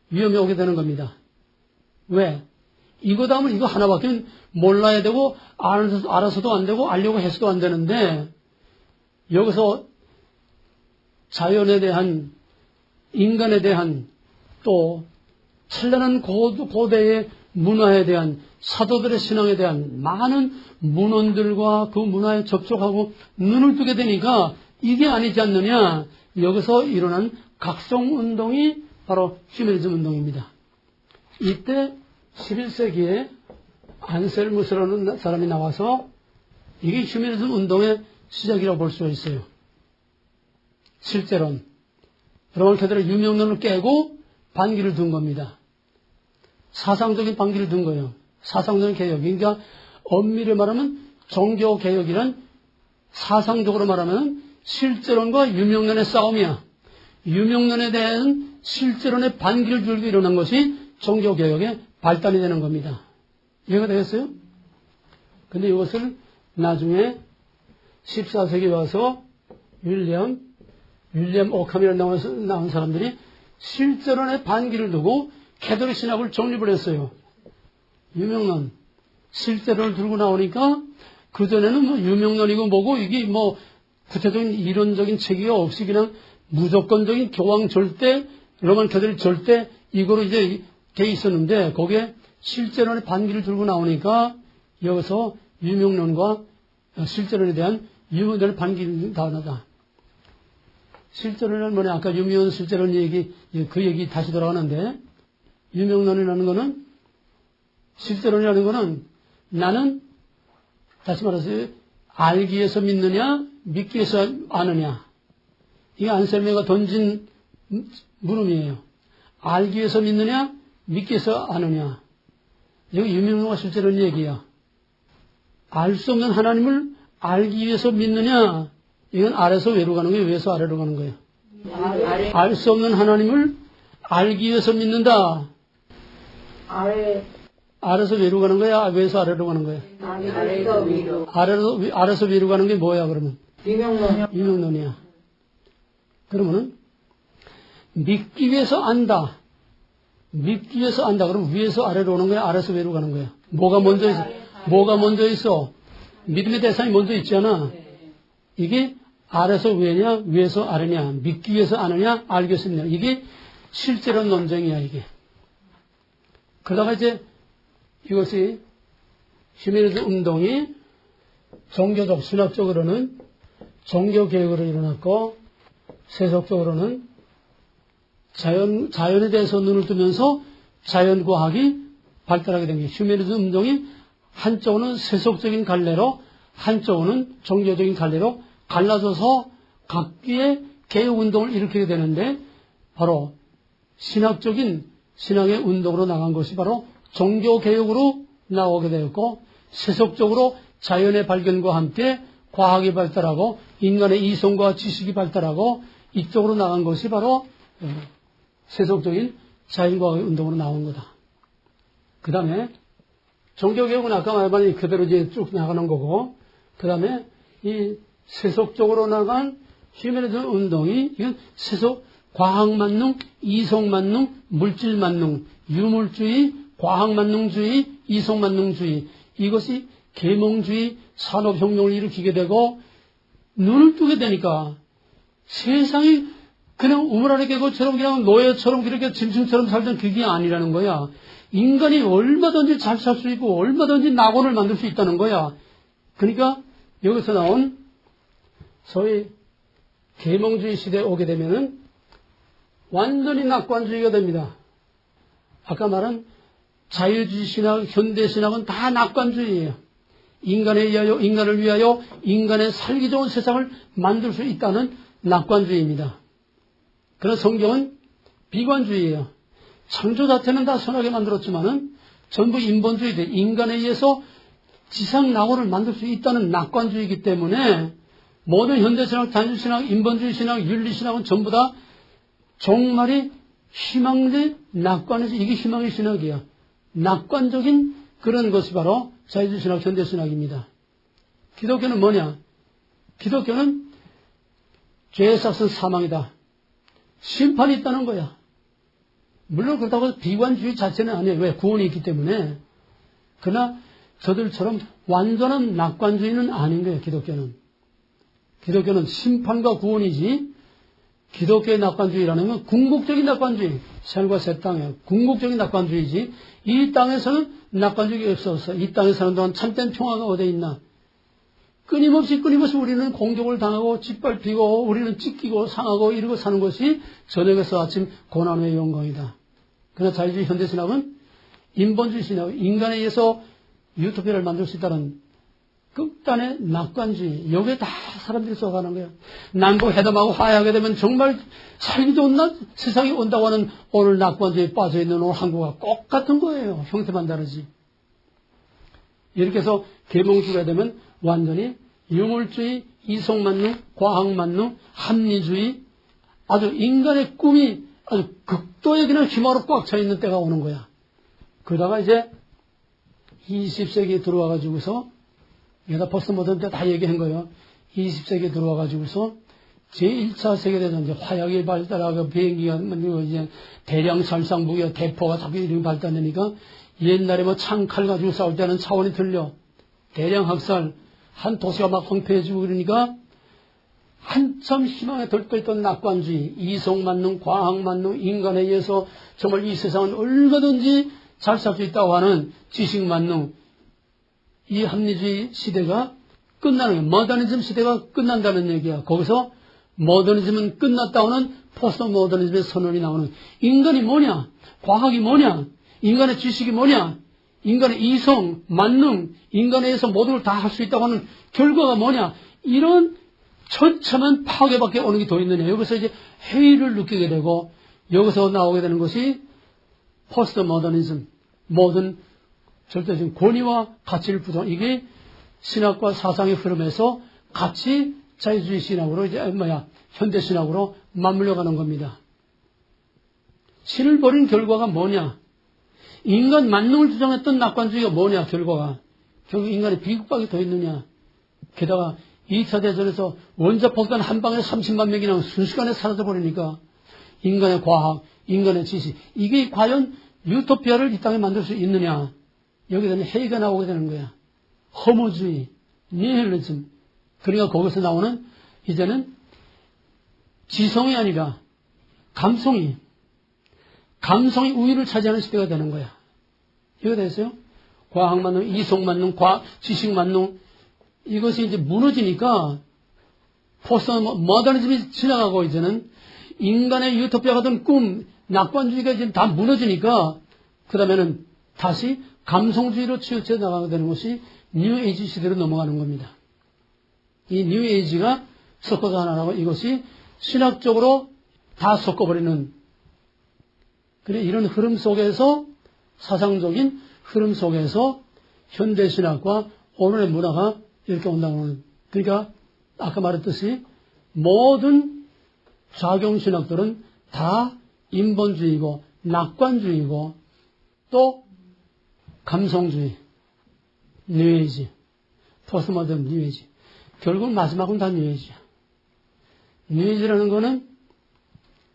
위험이 오게 되는 겁니다. 왜? 이거다 하면 이거 하나밖에 몰라야 되고 알아서도 안 되고 알려고 해서도 안 되는데 여기서 자연에 대한 인간에 대한 또 찬란한 고대의 문화에 대한 사도들의 신앙에 대한 많은 문헌들과 그 문화에 접촉하고 눈을 뜨게 되니까 이게 아니지 않느냐. 여기서 일어난 각성운동이 바로 휴머니즘 운동입니다. 이때 11세기에 안셀무스라는 사람이 나와서 이게 휴머니즘 운동의 시작이라고 볼 수가 있어요. 실제로는 로만 캐톨릭 유명론을 깨고 반기를 둔 겁니다. 사상적인 반기를 둔 거예요. 사상적인 개혁. 그러니까 엄밀히 말하면 종교개혁이란 사상적으로 말하면 실제론과 유명론의 싸움이야. 유명론에 대한 실제론의 반기를 들고 일어난 것이 종교개혁의 발단이 되는 겁니다. 이해가 되겠어요? 근데 이것을 나중에 14세기 와서 윌리엄 오캄이라는 나온 사람들이 실제론의 반기를 두고 캐톨릭 신학을 정립을 했어요. 유명론, 실제론을 들고 나오니까 그전에는 뭐 유명론이고 뭐고 이게 뭐 구체적인 이론적인 체계가 없이 그냥 무조건적인 교황 절대, 로만 캐톨릭 절대 이거로 이제 돼 있었는데 거기에 실제론의 반기를 들고 나오니까 여기서 유명론과 실제론에 대한 유명론의 반기를 다하다. 실제론은 뭐냐? 아까 유명론 실제론 얘기, 그 얘기 다시 돌아가는데 유명론이라는 거는 실제론이라는 거는 나는 다시 말해서 알기 위해서 믿느냐 믿기 위해서 아느냐 이게 안셀메가 던진 물음이에요. 알기 위해서 믿느냐 믿기 위해서 아느냐 여기 유명론과 실제론 얘기야. 알 수 없는 하나님을 알기 위해서 믿느냐 이건 아래서 위로 가는 거예요. 위에서 아래로 가는 거예요. 알 수 없는 하나님을 알기 위해서 믿는다. 아래서 위로 가는 거야? 위에서 아래로 가는 거야? 아래서 위로. 아래서 위로 가는 게 뭐야, 그러면? 유명론이야. 그러면은, 믿기 위해서 안다. 믿기 위해서 안다. 그럼 위에서 아래로 오는 거야? 아래서 위로 가는 거야? 뭐가 먼저 있어? 뭐가 먼저 있어? 믿음의 대상이 먼저 있잖아. 이게 아래서 위냐, 위에서 아래냐, 믿기 위해서 아느냐, 알기 위해서 믿느냐. 이게 실제로 논쟁이야, 이게. 그러다가 이제 이것이 휴머니즘 운동이 종교적, 신학적으로는 종교개혁으로 일어났고, 세속적으로는 자연에 대해서 눈을 뜨면서 자연과학이 발달하게 된 게 휴머니즘 운동이 한쪽은 세속적인 갈래로 한쪽은 종교적인 갈래로 갈라져서 각기의 개혁운동을 일으키게 되는데 바로 신학적인 신앙의 운동으로 나간 것이 바로 종교개혁으로 나오게 되었고 세속적으로 자연의 발견과 함께 과학이 발달하고 인간의 이성과 지식이 발달하고 이쪽으로 나간 것이 바로 세속적인 자연과학의 운동으로 나온 거다. 그 다음에 종교개혁은 아까 말한 그대로 이제 쭉 나가는 거고 그 다음에 이 세속적으로 나간 휴머니즘 운동이 이건 세속 과학만능, 이성만능, 물질만능, 유물주의, 과학만능주의, 이성만능주의 이것이 계몽주의 산업혁명을 일으키게 되고 눈을 뜨게 되니까 세상이 그냥 우물안에 개고처럼 그냥 노예처럼 그렇게 짐승처럼 살던 그게 아니라는 거야. 인간이 얼마든지 잘 살 수 있고 얼마든지 낙원을 만들 수 있다는 거야. 그러니까 여기서 나온 소위 계몽주의 시대에 오게 되면은 완전히 낙관주의가 됩니다. 아까 말한 자유주의 신학, 현대 신학은 다 낙관주의예요. 인간을 위하여 인간의 살기 좋은 세상을 만들 수 있다는 낙관주의입니다. 그러나 성경은 비관주의예요. 창조 자체는 다 선하게 만들었지만은 전부 인본주의돼 인간에 의해서 지상 낙원을 만들 수 있다는 낙관주의이기 때문에 모든 현대신학, 자유신학, 인본주의 신학, 윤리신학은 전부 다 종말이 희망의 낙관에서 이게 희망의 신학이야. 낙관적인 그런 것이 바로 자유주의 신학, 현대신학입니다. 기독교는 뭐냐? 기독교는 죄의 삭은 사망이다. 심판이 있다는 거야. 물론 그렇다고 비관주의 자체는 아니에요. 왜? 구원이 있기 때문에. 그러나 저들처럼 완전한 낙관주의는 아닌 거예요. 기독교는. 기독교는 심판과 구원이지 기독교의 낙관주의라는 건 궁극적인 낙관주의. 하늘과 새 땅에 궁극적인 낙관주의지 이 땅에서는 낙관주의가 없어서 이 땅에 사는 동안 참된 평화가 어디 있나. 끊임없이 우리는 공격을 당하고 짓밟히고 우리는 찢기고 상하고 이러고 사는 것이 저녁에서 아침 고난의 영광이다. 그러나 자유주의 현대신학은 인본주의 신학, 인간에 의해서 유토피아를 만들 수 있다는 극단의 낙관주의. 여기에 다 사람들이 써가는 거예요. 남북 회담하고 화해하게 되면 정말 살기 좋은 세상이 온다고 하는 오늘 낙관주의에 빠져있는 오늘 한국과 똑같은 거예요. 형태만 다르지. 이렇게 해서 계몽주의가 되면 완전히 유물주의, 이성만능, 과학만능, 합리주의, 아주 인간의 꿈이 아주 극도의 그냥 희망으로 꽉 차 있는 때가 오는 거야. 그러다가 이제 20세기에 들어와가지고서, 내가 벌써 모든 때 다 얘기한 거예요. 20세기에 들어와가지고서 제1차 세계대전, 이제 화약이 발달하고 비행기가, 이제 대량 살상 무기가 대포가 자꾸 이름이 발달되니까 옛날에 뭐 창칼 가지고 싸울 때는 차원이 틀려. 대량 학살, 한 도시가 막 황폐해지고 그러니까 한참 희망에 들떠있던 낙관주의, 이성만능, 과학만능, 인간에 의해서 정말 이 세상은 얼마든지 잘 살 수 있다고 하는 지식만능, 이 합리주의 시대가 끝나는 거예요. 모더니즘 시대가 끝난다는 얘기야. 거기서 모더니즘은 끝났다고는 포스트 모더니즘의 선언이 나오는 거예요. 인간이 뭐냐? 과학이 뭐냐? 인간의 지식이 뭐냐? 인간의 이성, 만능, 인간에 의해서 모든 걸 다 할 수 있다고 하는 결과가 뭐냐? 이런 처참한 파괴밖에 오는 게 더 있느냐. 여기서 이제 회의를 느끼게 되고 여기서 나오게 되는 것이 포스트 모더니즘, 모든 절대적인 권위와 가치를 부정. 이게 신학과 사상의 흐름에서 같이 자유주의 신학으로 이제 현대 신학으로 맞물려가는 겁니다. 신을 버린 결과가 뭐냐? 인간 만능을 주장했던 낙관주의가 뭐냐? 결과가 결국 인간의 비극밖에 더 있느냐? 게다가 2차 대전에서 원자폭탄 한 방에 30만 명이나 순식간에 사라져버리니까 인간의 과학, 인간의 지식, 이게 과연 유토피아를 이 땅에 만들 수 있느냐? 여기에 대한 회의가 나오게 되는 거야. 허무주의, 니힐리즘. 그러니까 거기서 나오는 이제는 지성이 아니라 감성이 우위를 차지하는 시대가 되는 거야. 이해가 됐어요? 과학 만능, 이성 만능, 지식 만능, 이것이 이제 무너지니까 포스트 모더니즘이 지나가고 이제는 인간의 유토피아 같은 꿈, 낙관주의가 이제 다 무너지니까 그 다음에는 다시 감성주의로 치우쳐 나가게 되는 것이 뉴에이지 시대로 넘어가는 겁니다. 이 뉴에이지가 섞어서 하나라고 이것이 신학적으로 다 섞어버리는 그래 이런 흐름 속에서 사상적인 흐름 속에서 현대신학과 오늘의 문화가 이렇게 온다고 하는 그러니까 아까 말했듯이 모든 작용신학들은 다 인본주의고 낙관주의고 또 감성주의, 뉴에이지, 포스트모던 뉴에이지. 결국 마지막은 다 뉴에이지야. 뉴에이지라는 거는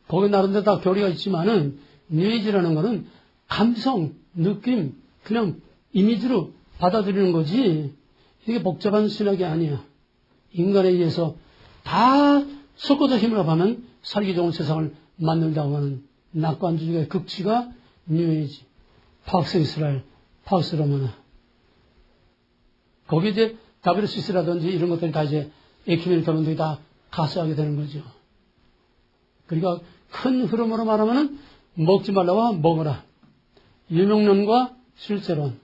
거기 나름대로 다 교리가 있지만은 뉴에이지라는 거는 감성, 느낌, 그냥 이미지로 받아들이는 거지 이게 복잡한 신학이 아니야. 인간에 의해서 다 섞어서 힘을 합하면 살기 좋은 세상을 만들다고 하는 낙관주의의 극치가 뉴에이지, 팍스 이스라엘, 팍스 로마나. 거기 이제 WCC라든지 이런 것들이 다 이제 에큐메니컬론들이 다 가스하게 되는 거죠. 그러니까 큰 흐름으로 말하면은 먹지 말라고 먹어라. 유명론과 실제론.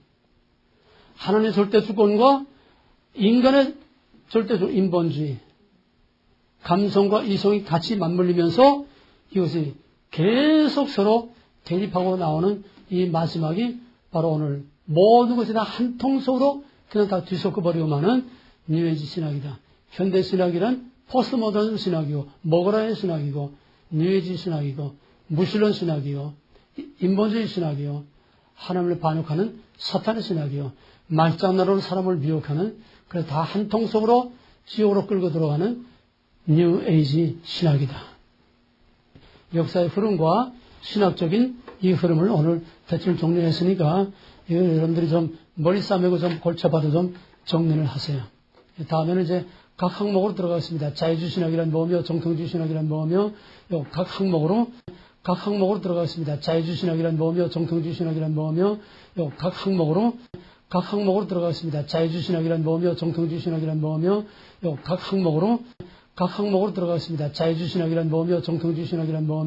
하나님의 절대 주권과 인간의 절대적 인본주의. 감성과 이성이 같이 맞물리면서 이것이 계속 서로 대립하고 나오는 이 마지막이 바로 오늘 모든 것이 다 한 통속으로 그냥 다 뒤섞어 버리고만은 뉴에이지 신학이다. 현대 신학이란 포스트모던 신학이고 먹으라의 신학이고 뉴에이지 신학이고 무신론 신학이요 인본주의 신학이요 하나님을 반역하는 사탄의 신학이요 말장난으로 사람을 미혹하는 그래서 다 한 통속으로 지옥으로 끌고 들어가는 뉴에이지 신학이다. 역사의 흐름과 신학적인 이 흐름을 오늘 대충 정리했으니까 이거 여러분들이 좀 머리 싸매고 좀 골쳐봐도 좀 정리를 하세요. 다음에는 이제 각 항목으로 들어가겠습니다. 자유주의 신학이란 뭐며 정통주의 신학이란 뭐며 각 항목으로 들어가겠습니다. 자유주의 신학이란 뭐며 정통주의 신학이란 뭐며 각 항목으로 들어가겠습니다. 자유주의 신학이란 뭐며 정통주의 신학이란 뭐며 각 항목으로 들어가겠습니다. 자유주의 신학이란 뭐며 정통주의 신학이란 뭐며